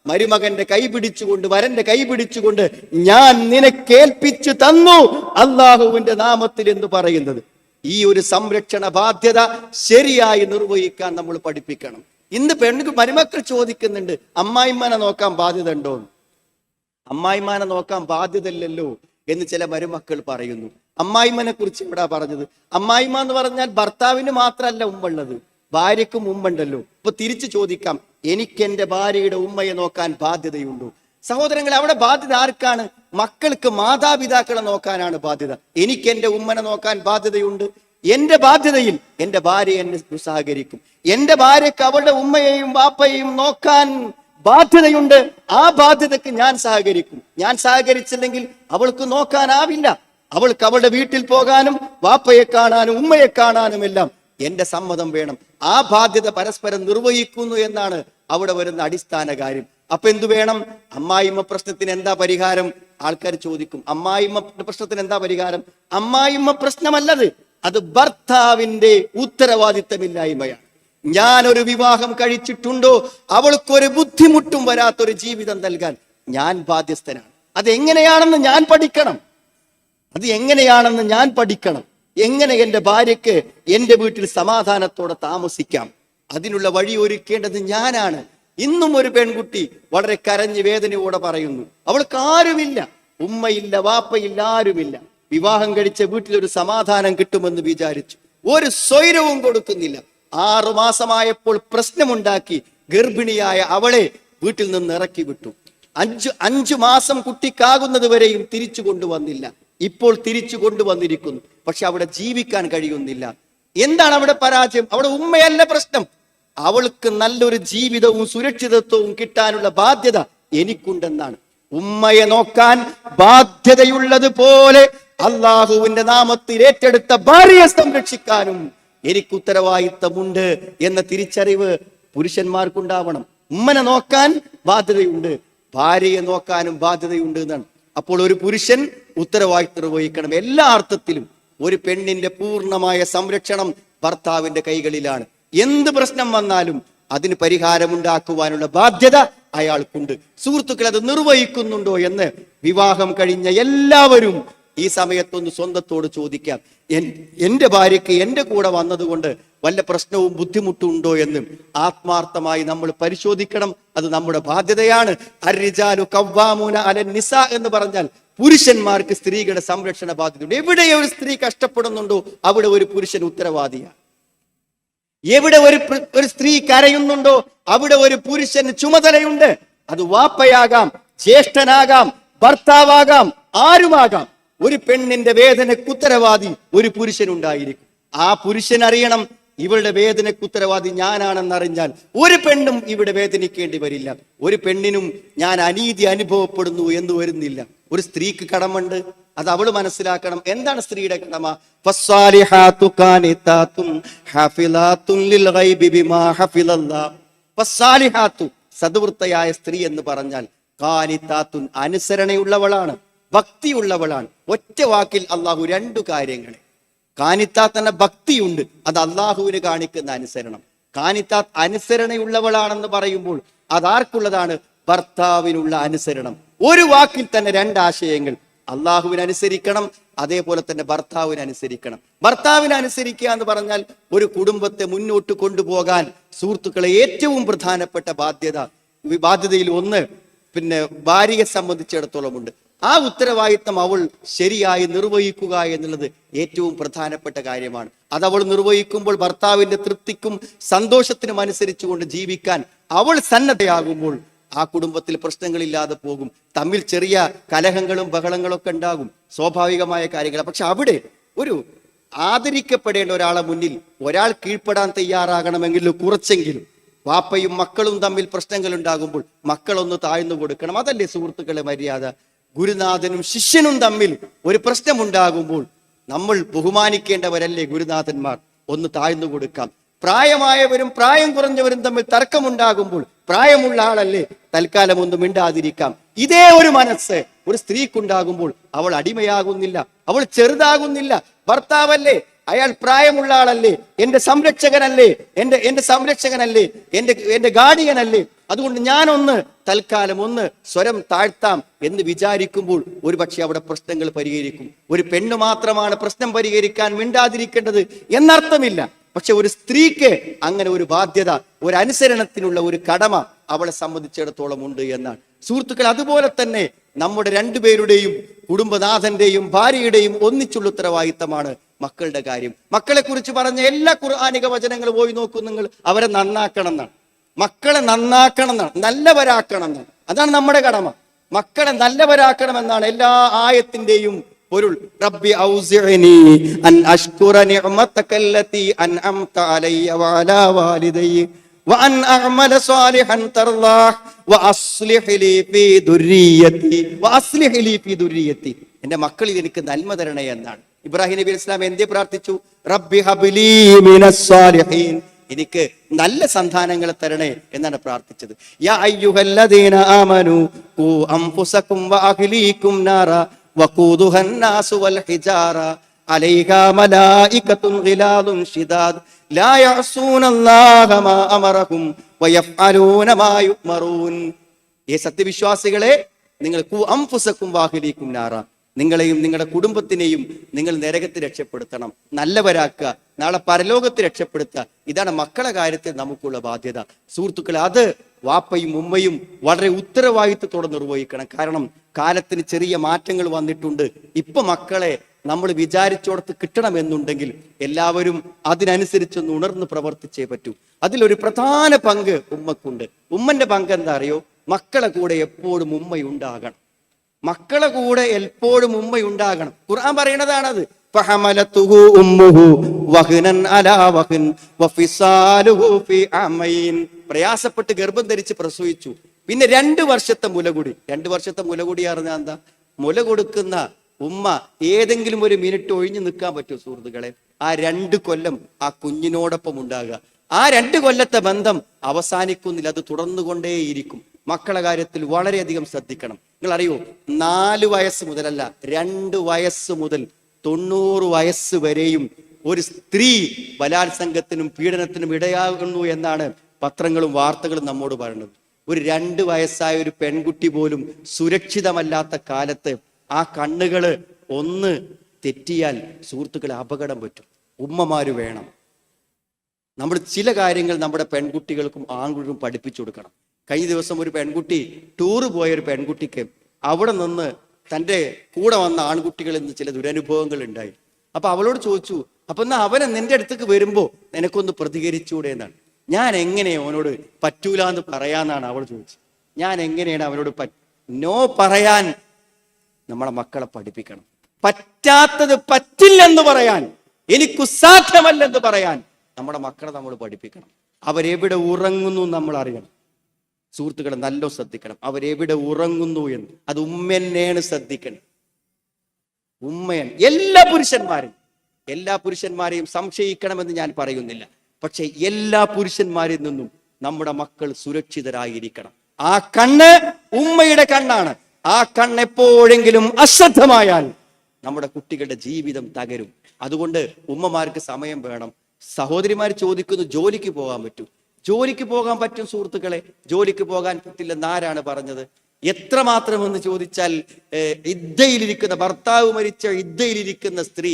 മരുമകന്റെ കൈ പിടിച്ചുകൊണ്ട്, വരന്റെ കൈ പിടിച്ചുകൊണ്ട്, ഞാൻ നിനക്കേൽപ്പിച്ചു തന്നു അള്ളാഹുവിന്റെ നാമത്തിൽ എന്ന് പറയുന്നത്. ഈ ഒരു സംരക്ഷണ ബാധ്യത ശരിയായി നിർവഹിക്കാൻ നമ്മൾ പഠിപ്പിക്കണം. ഇന്ന് മരുമക്കൾ ചോദിക്കുന്നുണ്ട്, അമ്മായിമാനെ നോക്കാൻ ബാധ്യത ഉണ്ടോ? അമ്മായിമാനെ നോക്കാൻ ബാധ്യതയില്ലല്ലോ എന്ന് ചില മരുമക്കൾ പറയുന്നു. അമ്മായിമ്മനെ കുറിച്ച് ഇവിടെ പറഞ്ഞത്, അമ്മായിമ്മ എന്ന് പറഞ്ഞാൽ ഭർത്താവിന് മാത്രമല്ല ഉമ്മുള്ളത്, ഭാര്യക്കും ഉമ്മുണ്ടല്ലോ. ഇപ്പൊ തിരിച്ചു ചോദിക്കാം, എനിക്ക് എന്റെ ഭാര്യയുടെ ഉമ്മയെ നോക്കാൻ ബാധ്യതയുണ്ടോ? സഹോദരങ്ങളെ, അവിടെ ബാധ്യത ആർക്കാണ്? മക്കൾക്ക് മാതാപിതാക്കളെ നോക്കാനാണ് ബാധ്യത. എനിക്ക് എന്റെ ഉമ്മനെ നോക്കാൻ ബാധ്യതയുണ്ട്. എന്റെ ബാധ്യതയിൽ എന്റെ ഭാര്യ എന്നെ സഹകരിക്കും. എന്റെ ഭാര്യക്ക് അവളുടെ ഉമ്മയെയും വാപ്പയെയും നോക്കാൻ ബാധ്യതയുണ്ട്. ആ ബാധ്യതക്ക് ഞാൻ സഹകരിക്കും. ഞാൻ സഹകരിച്ചില്ലെങ്കിൽ അവൾക്ക് നോക്കാനാവില്ല. അവൾക്ക് അവളുടെ വീട്ടിൽ പോകാനും വാപ്പയെ കാണാനും ഉമ്മയെ കാണാനും എല്ലാം എന്റെ സമ്മതം വേണം. ആ ബാധ്യത പരസ്പരം നിർവഹിക്കുന്നു എന്നാണ് അവിടെ വരുന്ന അടിസ്ഥാന കാര്യം. അപ്പൊ എന്തു വേണം? അമ്മായിമ്മ പ്രശ്നത്തിന് എന്താ പരിഹാരം? ആൾക്കാർ ചോദിക്കും, അമ്മായിമ്മ പ്രശ്നത്തിന് എന്താ പരിഹാരം? അമ്മായിമ്മ പ്രശ്നമല്ലത്, അത് ഭർത്താവിന്റെ ഉത്തരവാദിത്തമില്ലായ്മയാണ്. ഞാനൊരു വിവാഹം കഴിച്ചിട്ടുണ്ടോ അവൾക്കൊരു ബുദ്ധിമുട്ടും വരാത്തൊരു ജീവിതം നൽകാൻ ഞാൻ ബാധ്യസ്ഥനാണ്. അതെങ്ങനെയാണെന്ന് ഞാൻ പഠിക്കണം. എങ്ങനെ എന്റെ ഭാര്യയ്ക്ക് എന്റെ വീട്ടിൽ സമാധാനത്തോടെ താമസിക്കാം, അതിനുള്ള വഴി ഒരുക്കേണ്ടത് ഞാനാണ്. ഇന്നും ഒരു പെൺകുട്ടി വളരെ കരഞ്ഞ് വേദനയോടെ പറയുന്നു, അവൾക്ക് ആരുമില്ല, ഉമ്മയില്ല, വാപ്പയില്ല, ആരുമില്ല. വിവാഹം കഴിച്ച വീട്ടിലൊരു സമാധാനം കിട്ടുമെന്ന് വിചാരിച്ചു, ഒരു സ്വൈരവും കൊടുക്കുന്നില്ല. 6 മാസമായപ്പോൾ പ്രശ്നമുണ്ടാക്കി ഗർഭിണിയായ അവളെ വീട്ടിൽ നിന്ന് ഇറക്കി വിട്ടു. 5 മാസം കുട്ടിക്കാകുന്നത് വരെയും തിരിച്ചു കൊണ്ടുവന്നില്ല. ഇപ്പോൾ തിരിച്ചു കൊണ്ടുവന്നിരിക്കുന്നു, പക്ഷെ അവിടെ ജീവിക്കാൻ കഴിയുന്നില്ല. എന്താണ് അവിടെ പരാജയം? അവിടെ ഉമ്മയല്ല പ്രശ്നം, അവൾക്ക് നല്ലൊരു ജീവിതവും സുരക്ഷിതത്വവും കിട്ടാനുള്ള ബാധ്യത എനിക്കുണ്ടെന്നാണ്. ഉമ്മയെ നോക്കാൻ ബാധ്യതയുള്ളത് പോലെ അള്ളാഹുവിന്റെ നാമത്തിൽ ഏറ്റെടുത്ത ഭാര്യയെ സംരക്ഷിക്കാനും എനിക്ക് ഉത്തരവാദിത്തമുണ്ട് എന്ന തിരിച്ചറിവ് പുരുഷന്മാർക്കുണ്ടാവണം. ഉമ്മനെ നോക്കാൻ ബാധ്യതയുണ്ട്, ഭാര്യയെ നോക്കാനും ബാധ്യതയുണ്ട് എന്നാണ്. അപ്പോൾ ഒരു പുരുഷൻ ഉത്തരവാദിത്തം നിർവഹിക്കണം. എല്ലാ അർത്ഥത്തിലും ഒരു പെണ്ണിന്റെ പൂർണ്ണമായ സംരക്ഷണം ഭർത്താവിന്റെ കൈകളിലാണ്. എന്ത് പ്രശ്നം വന്നാലും അതിന് പരിഹാരമുണ്ടാക്കുവാനുള്ള ബാധ്യത അയാൾക്കുണ്ട്. സുഹൃത്തുക്കൾ, അത് നിർവഹിക്കുന്നുണ്ടോ എന്ന് വിവാഹം കഴിഞ്ഞ എല്ലാവരും ഈ സമയത്തൊന്ന് സ്വന്തത്തോട് ചോദിക്കാം. എന്റെ ഭാര്യയ്ക്ക് എന്റെ കൂടെ വന്നതുകൊണ്ട് വല്ല പ്രശ്നവും ബുദ്ധിമുട്ടുണ്ടോ എന്നും ആത്മാർത്ഥമായി നമ്മൾ പരിശോധിക്കണം. അത് നമ്മുടെ ബാധ്യതയാണ്. അർരിജാലു ഖവ്വാമൂന അലൻ നിസാ എന്ന് പറഞ്ഞാൽ പുരുഷന്മാർക്ക് സ്ത്രീകളുടെ സംരക്ഷണ ബാധ്യതയുണ്ട്. എവിടെ ഒരു സ്ത്രീ കഷ്ടപ്പെടുന്നുണ്ടോ അവിടെ ഒരു പുരുഷൻ ഉത്തരവാദിയാണ്. എവിടെ ഒരു സ്ത്രീ കരയുന്നുണ്ടോ അവിടെ ഒരു പുരുഷന് ചുമതലയുണ്ട്. അത് വാപ്പയാകാം, ജ്യേഷ്ഠനാകാം, ഭർത്താവാകാം, ആരുമാകാം. ഒരു പെണ്ണിന്റെ വേദനയ്ക്ക് ഉത്തരവാദി ഒരു പുരുഷനുണ്ടായിരിക്കും. ആ പുരുഷൻ അറിയണം ഇവളുടെ വേദനയ്ക്ക് ഉത്തരവാദി ഞാനാണെന്നറിഞ്ഞാൽ ഒരു പെണ്ണും ഇവിടെ വേദനിക്കേണ്ടി വരില്ല. ഒരു പെണ്ണിനും ഞാൻ അനീതി അനുഭവപ്പെടുന്നു എന്ന് വരുന്നില്ല. ഒരു സ്ത്രീക്ക് കടമുണ്ട്, അത് അവള് മനസ്സിലാക്കണം. എന്താണ് സ്ത്രീയുടെ കടമ? ഫസ്സാലിഹാതു ഖാനിതാതുൻ ഹാഫിളാതുൻ ലിൽ ഗൈബി ബിമാ ഹഫിളല്ലാഹ്. ഫസ്സാലിഹാതു സദ്വൃത്തയായ സ്ത്രീ എന്ന് പറഞ്ഞാൽ ഖാനിതാതുൻ അനുസരണയുള്ളവളാണ്, ഭക്തിയുള്ളവളാണ്. ഒറ്റ വാക്കിൽ അള്ളാഹു രണ്ടു കാര്യങ്ങൾ. ഖാനിതാത്ത് എന്ന ഭക്തിയുണ്ട്, അത് അള്ളാഹുവിന് കാണിക്കുന്ന അനുസരണം. ഖാനിതാത്ത് അനുസരണയുള്ളവളാണെന്ന് പറയുമ്പോൾ അതാർക്കുള്ളതാണ്? ഭർത്താവിനുള്ള അനുസരണം. ഒരു വാക്കിൽ തന്നെ രണ്ടാശയങ്ങൾ. അള്ളാഹുവിനെ അനുസരിക്കണം, അതേപോലെ തന്നെ ഭർത്താവിനെ അനുസരിക്കണം. ഭർത്താവിനെ അനുസരിക്കുക എന്ന് പറഞ്ഞാൽ ഒരു കുടുംബത്തെ മുന്നോട്ട് കൊണ്ടുപോകാൻ സുഹൃത്തുക്കളെ ഏറ്റവും പ്രധാനപ്പെട്ട ബാധ്യതയിൽ ഒന്ന് ഭാര്യയെ സംബന്ധിച്ചിടത്തോളം ഉണ്ട്. ആ ഉത്തരവാദിത്തം അവൾ ശരിയായി നിർവഹിക്കുക എന്നുള്ളത് ഏറ്റവും പ്രധാനപ്പെട്ട കാര്യമാണ്. അത് അവൾ നിർവഹിക്കുമ്പോൾ ഭർത്താവിന്റെ തൃപ്തിക്കും സന്തോഷത്തിനും അനുസരിച്ചുകൊണ്ട് ജീവിക്കാൻ അവൾ സന്നദ്ധയാകുമ്പോൾ ആ കുടുംബത്തിൽ പ്രശ്നങ്ങളില്ലാതെ പോകും. തമ്മിൽ ചെറിയ കലഹങ്ങളും ബഹളങ്ങളും ഒക്കെ ഉണ്ടാകും, സ്വാഭാവികമായ കാര്യങ്ങൾ. പക്ഷെ അവിടെ ഒരു ആദരിക്കപ്പെടേണ്ട ഒരാളെ മുന്നിൽ ഒരാൾ കീഴ്പ്പെടാൻ തയ്യാറാകണമെങ്കിൽ കുറച്ചെങ്കിലും വാപ്പയും മക്കളും തമ്മിൽ പ്രശ്നങ്ങൾ ഉണ്ടാകുമ്പോൾ മക്കളൊന്ന് താഴ്ന്നു കൊടുക്കണം. അതല്ലേ സുഹൃത്തുക്കളെ മര്യാദ? ഗുരുനാഥനും ശിഷ്യനും തമ്മിൽ ഒരു പ്രശ്നമുണ്ടാകുമ്പോൾ നമ്മൾ ബഹുമാനിക്കേണ്ടവരല്ലേ ഗുരുനാഥന്മാർ? ഒന്ന് താഴ്ന്നു കൊടുക്കാം. പ്രായമായവരും പ്രായം കുറഞ്ഞവരും തമ്മിൽ തർക്കമുണ്ടാകുമ്പോൾ പ്രായമുള്ള ആളല്ലേ തൽക്കാലം ഒന്ന് മിണ്ടാതിരിക്കാം. ഇതേ ഒരു മനസ്സ് ഒരു സ്ത്രീക്കുണ്ടാകുമ്പോൾ അവൾ അടിമയാകുന്നില്ല, അവൾ ചെറുതാകുന്നില്ല. ഭർത്താവല്ലേ, അയാൾ പ്രായമുള്ള ആളല്ലേ, എന്റെ സംരക്ഷകനല്ലേ, എന്റെ സംരക്ഷകനല്ലേ, എന്റെ ഗാർഡിയനല്ലേ, അതുകൊണ്ട് ഞാനൊന്ന് തൽക്കാലം ഒന്ന് സ്വരം താഴ്ത്താം എന്ന് വിചാരിക്കുമ്പോൾ ഒരു പക്ഷെ അവിടെ പ്രശ്നങ്ങൾ പരിഹരിക്കും. ഒരു പെണ്ണ് മാത്രമാണ് പ്രശ്നം പരിഹരിക്കാൻ മിണ്ടാതിരിക്കേണ്ടത് എന്നർത്ഥമില്ല. പക്ഷെ ഒരു സ്ത്രീക്ക് അങ്ങനെ ഒരു ബാധ്യത, ഒരു അനുസരണത്തിനുള്ള ഒരു കടമ അവളെ സംബന്ധിച്ചിടത്തോളം ഉണ്ട് എന്നാണ് സുഹൃത്തുക്കൾ. അതുപോലെ തന്നെ നമ്മുടെ രണ്ടുപേരുടെയും കുടുംബനാഥന്റെയും ഭാര്യയുടെയും ഒന്നിച്ചുള്ള ഉത്തരവാദിത്തമാണ് മക്കളുടെ കാര്യം. മക്കളെ കുറിച്ച് പറഞ്ഞ എല്ലാ ഖുർആനിക വചനങ്ങളും പോയി നോക്കും നിങ്ങൾ. അവരെ നന്നാക്കണം എന്നാണ്, മക്കളെ നന്നാക്കണം എന്നാണ്, നല്ലവരാക്കണം എന്നാണ്. അതാണ് നമ്മുടെ കടമ. മക്കളെ നല്ലവരാക്കണം എന്നാണ് എല്ലാ ആയത്തിന്റെയും പൊരുൾ. റബ്ബി ഔസിഅനി അൻ അഷ്കുറ നിഅമതകല്ലതി അൻഅംത അലയ്യ വഅലാ വാലിദയ്യ വഅൻ അഅമല സാലിഹൻ തർളാഹ് വഅസ്ലിഹ് ലീ ഫീ ദുർരിയതി. എൻ്റെ മക്കളിൽ എനിക്ക് നന്മ തരണേ എന്നാണ്. ഇബ്രാഹിം നബി അലൈഹി സ്വലാം എന്തേ പ്രാർത്ഥിച്ചു? റബ്ബി ഹബ്ലി മിനസ് സാലിഹീൻ, എനിക്ക് നല്ല സന്താനങ്ങളെ തരണേ എന്നാണ് പ്രാർത്ഥിച്ചത്. യാ അയ്യുഹല്ലദീന ആമനു ഖൂ അൻഫുസകും വഅഹ്ലീകും നാറ വഖൂദുഹൻ നാസു വൽ ഹിജാറ അലൈഹാ മലായികത്തുൻ ഗിലാദുൻ ശിദാദ് ലാ യഅസൂനല്ലാഹ മാ അമറഹും വയഫ്അലൂന മാ യുഅ്മറൂൻ. ഈ സത്യവിശ്വാസികളെ, നിങ്ങൾ ഖൂ അൻഫുസകും വഅഹ്ലീകും നാറ, നിങ്ങളെയും നിങ്ങളുടെ കുടുംബത്തിനെയും നിങ്ങൾ നരകത്തിൽ രക്ഷപ്പെടുത്തണം, നല്ലവരാക്കുക, നാളെ പരലോകത്തിൽ രക്ഷപ്പെടുത്തുക. ഇതാണ് മക്കളെ കാര്യത്തിൽ നമുക്കുള്ള ബാധ്യത സുഹൃത്തുക്കളെ. അത് വാപ്പയും ഉമ്മയും വളരെ ഉത്തരവാദിത്വത്തോടെ നിർവഹിക്കണം. കാരണം കാലത്തിന് ചെറിയ മാറ്റങ്ങൾ വന്നിട്ടുണ്ട്. ഇപ്പൊ മക്കളെ നമ്മൾ വിചാരിച്ചോടത്ത് കിട്ടണമെന്നുണ്ടെങ്കിൽ എല്ലാവരും അതിനനുസരിച്ചൊന്ന് ഉണർന്ന് പ്രവർത്തിച്ചേ പറ്റൂ. അതിലൊരു പ്രധാന പങ്ക് ഉമ്മക്കുണ്ട്. ഉമ്മന്റെ പങ്ക് എന്താ അറിയോ? മക്കളെ കൂടെ എപ്പോഴും ഉമ്മയുണ്ടാകണം. മക്കളെ കൂടെ എപ്പോഴും ഉമ്മയുണ്ടാകണം. ഖുർആൻ പറയണതാണത്. ഫഹമലതുഹു ഉമ്മുഹു വഹ്നൻ അലാ വഹ്ൻ വഫിസാലുഹു ഫി അമൈൻ. പ്രയാസപ്പെട്ട് ഗർഭം ധരിച്ച് പ്രസവിച്ചു. പിന്നെ 2 വർഷത്തെ മുലകുടി. 2 വർഷത്തെ മുലകുടി അറിഞ്ഞാൽ എന്താ? മുല കൊടുക്കുന്ന ഉമ്മ ഏതെങ്കിലും ഒരു മിനിറ്റ് ഒഴിഞ്ഞു നിൽക്കാൻ പറ്റുമോ സുഹൃത്തുക്കളെ? ആ 2 കൊല്ലം ആ കുഞ്ഞിനോടൊപ്പം ഉണ്ടാകുക. ആ 2 കൊല്ലത്തെ ബന്ധം അവസാനിക്കുന്നില്ല, അത് തുടർന്നുകൊണ്ടേയിരിക്കും. മക്കളെ കാര്യത്തിൽ വളരെയധികം ശ്രദ്ധിക്കണം. നിങ്ങൾ അറിയോ, 4 വയസ്സ് മുതലല്ല, 2 വയസ്സ് മുതൽ 90 വയസ്സ് വരെയും ഒരു സ്ത്രീ ബലാത്സംഗത്തിനും പീഡനത്തിനും ഇടയാകുന്നു എന്നാണ് പത്രങ്ങളും വാർത്തകളും നമ്മോട് പറയുന്നത്. ഒരു 2 വയസ്സായ ഒരു പെൺകുട്ടി പോലും സുരക്ഷിതമല്ലാത്ത കാലത്ത് ആ കണ്ണുകള് ഒന്ന് തെറ്റിയാൽ സുഹൃത്തുക്കളെ അപകടം പറ്റും. ഉമ്മമാര് വേണം. നമ്മൾ ചില കാര്യങ്ങൾ നമ്മുടെ പെൺകുട്ടികൾക്കും ആൺകുട്ടികൾക്കും പഠിപ്പിച്ചു കൊടുക്കണം. കഴിഞ്ഞ ദിവസം ഒരു പെൺകുട്ടി ടൂറ് പോയ ഒരു പെൺകുട്ടിക്ക് അവിടെ നിന്ന് തൻ്റെ കൂടെ വന്ന ആൺകുട്ടികളിൽ നിന്ന് ചില ദുരനുഭവങ്ങൾ ഉണ്ടായി. അപ്പൊ അവളോട് ചോദിച്ചു, അപ്പൊ എന്നാ അവനെ നിന്റെ അടുത്തേക്ക് വരുമ്പോ നിനക്കൊന്ന് പ്രതികരിച്ചൂടെ എന്നാണ്. ഞാൻ എങ്ങനെയാ അവനോട് പറ്റൂല എന്ന് പറയാന്നാണ് അവൾ ചോദിച്ചത്. ഞാൻ എങ്ങനെയാണ് അവനോട് നോ പറയാൻ നമ്മളെ മക്കളെ പഠിപ്പിക്കണം. പറ്റാത്തത് പറ്റില്ലെന്ന് പറയാൻ, എനിക്ക് സാധ്യമല്ലെന്ന് പറയാൻ നമ്മുടെ മക്കളെ നമ്മൾ പഠിപ്പിക്കണം. അവരെവിടെ ഉറങ്ങുന്നു നമ്മൾ അറിയണം. സുഹൃത്തുക്കളെ നല്ല ശ്രദ്ധിക്കണം, അവരെവിടെ ഉറങ്ങുന്നു എന്ന്. അത് ഉമ്മനെയാണ് ശ്രദ്ധിക്കണം. ഉമ്മയൻ എല്ലാ പുരുഷന്മാരെയും സംശയിക്കണമെന്ന് ഞാൻ പറയുന്നില്ല. പക്ഷെ എല്ലാ പുരുഷന്മാരിൽ നിന്നും നമ്മുടെ മക്കൾ സുരക്ഷിതരായിരിക്കണം. ആ കണ്ണ് ഉമ്മയുടെ കണ്ണാണ്. ആ കണ്ണ് എപ്പോഴെങ്കിലും അശ്രദ്ധമായാൽ നമ്മുടെ കുട്ടികളുടെ ജീവിതം തകരും. അതുകൊണ്ട് ഉമ്മമാർക്ക് സമയം വേണം. സഹോദരിമാർ ചോദിക്കുന്നു, ജോലിക്ക് പോകാൻ പറ്റൂ? ജോലിക്ക് പോകാൻ പറ്റും സുഹൃത്തുക്കളെ. ജോലിക്ക് പോകാൻ പറ്റില്ലെന്ന് ആരാണ് പറഞ്ഞത്? എത്രമാത്രമെന്ന് ചോദിച്ചാൽ, ഇദ്ദയിലിരിക്കുന്ന ഭർത്താവ് മരിച്ച ഇദ്ദയിലിരിക്കുന്ന സ്ത്രീ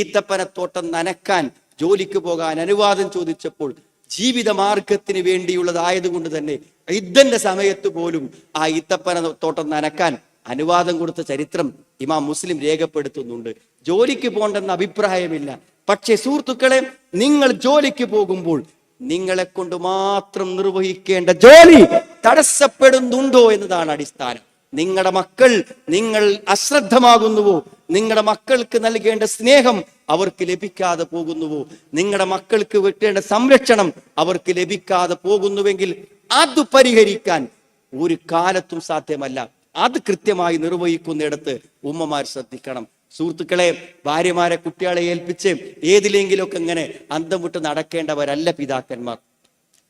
ഈത്തപ്പനത്തോട്ടം നനക്കാൻ ജോലിക്ക് പോകാൻ അനുവാദം ചോദിച്ചപ്പോൾ ജീവിത മാർഗത്തിന് വേണ്ടിയുള്ളതായതുകൊണ്ട് തന്നെ ഇദ്ദന്റെ സമയത്ത് പോലും ആ ഈത്തപ്പനത്തോട്ടം നനക്കാൻ അനുവാദം കൊടുത്ത ചരിത്രം ഇമാം മുസ്ലിം രേഖപ്പെടുത്തുന്നുണ്ട്. ജോലിക്ക് പോകണ്ടെന്ന അഭിപ്രായമില്ല. പക്ഷെ സുഹൃത്തുക്കളെ, നിങ്ങൾ ജോലിക്ക് പോകുമ്പോൾ നിങ്ങളെ കൊണ്ട് മാത്രം നിർവഹിക്കേണ്ട ജോലി തടസ്സപ്പെടുന്നുണ്ടോ എന്നതാണ് അടിസ്ഥാനം. നിങ്ങളുടെ മക്കൾ നിങ്ങൾ അശ്രദ്ധമാകുന്നുവോ? നിങ്ങളുടെ മക്കൾക്ക് നൽകേണ്ട സ്നേഹം അവർക്ക് ലഭിക്കാതെ പോകുന്നുവോ? നിങ്ങളുടെ മക്കൾക്ക് വെക്കേണ്ട സംരക്ഷണം അവർക്ക് ലഭിക്കാതെ പോകുന്നുവെങ്കിൽ അത് പരിഹരിക്കാൻ ഒരു കാലത്തും സാധ്യമല്ല. അത് കൃത്യമായി നിർവഹിക്കുന്നിടത്ത് ഉമ്മമാർ ശ്രദ്ധിക്കണം. സുഹൃത്തുക്കളെ, ഭാര്യമാരെ കുട്ടികളെ ഏൽപ്പിച്ച് ഏതിലെങ്കിലുമൊക്കെ ഇങ്ങനെ അന്തം വിട്ട് നടക്കേണ്ടവരല്ല പിതാക്കന്മാർ.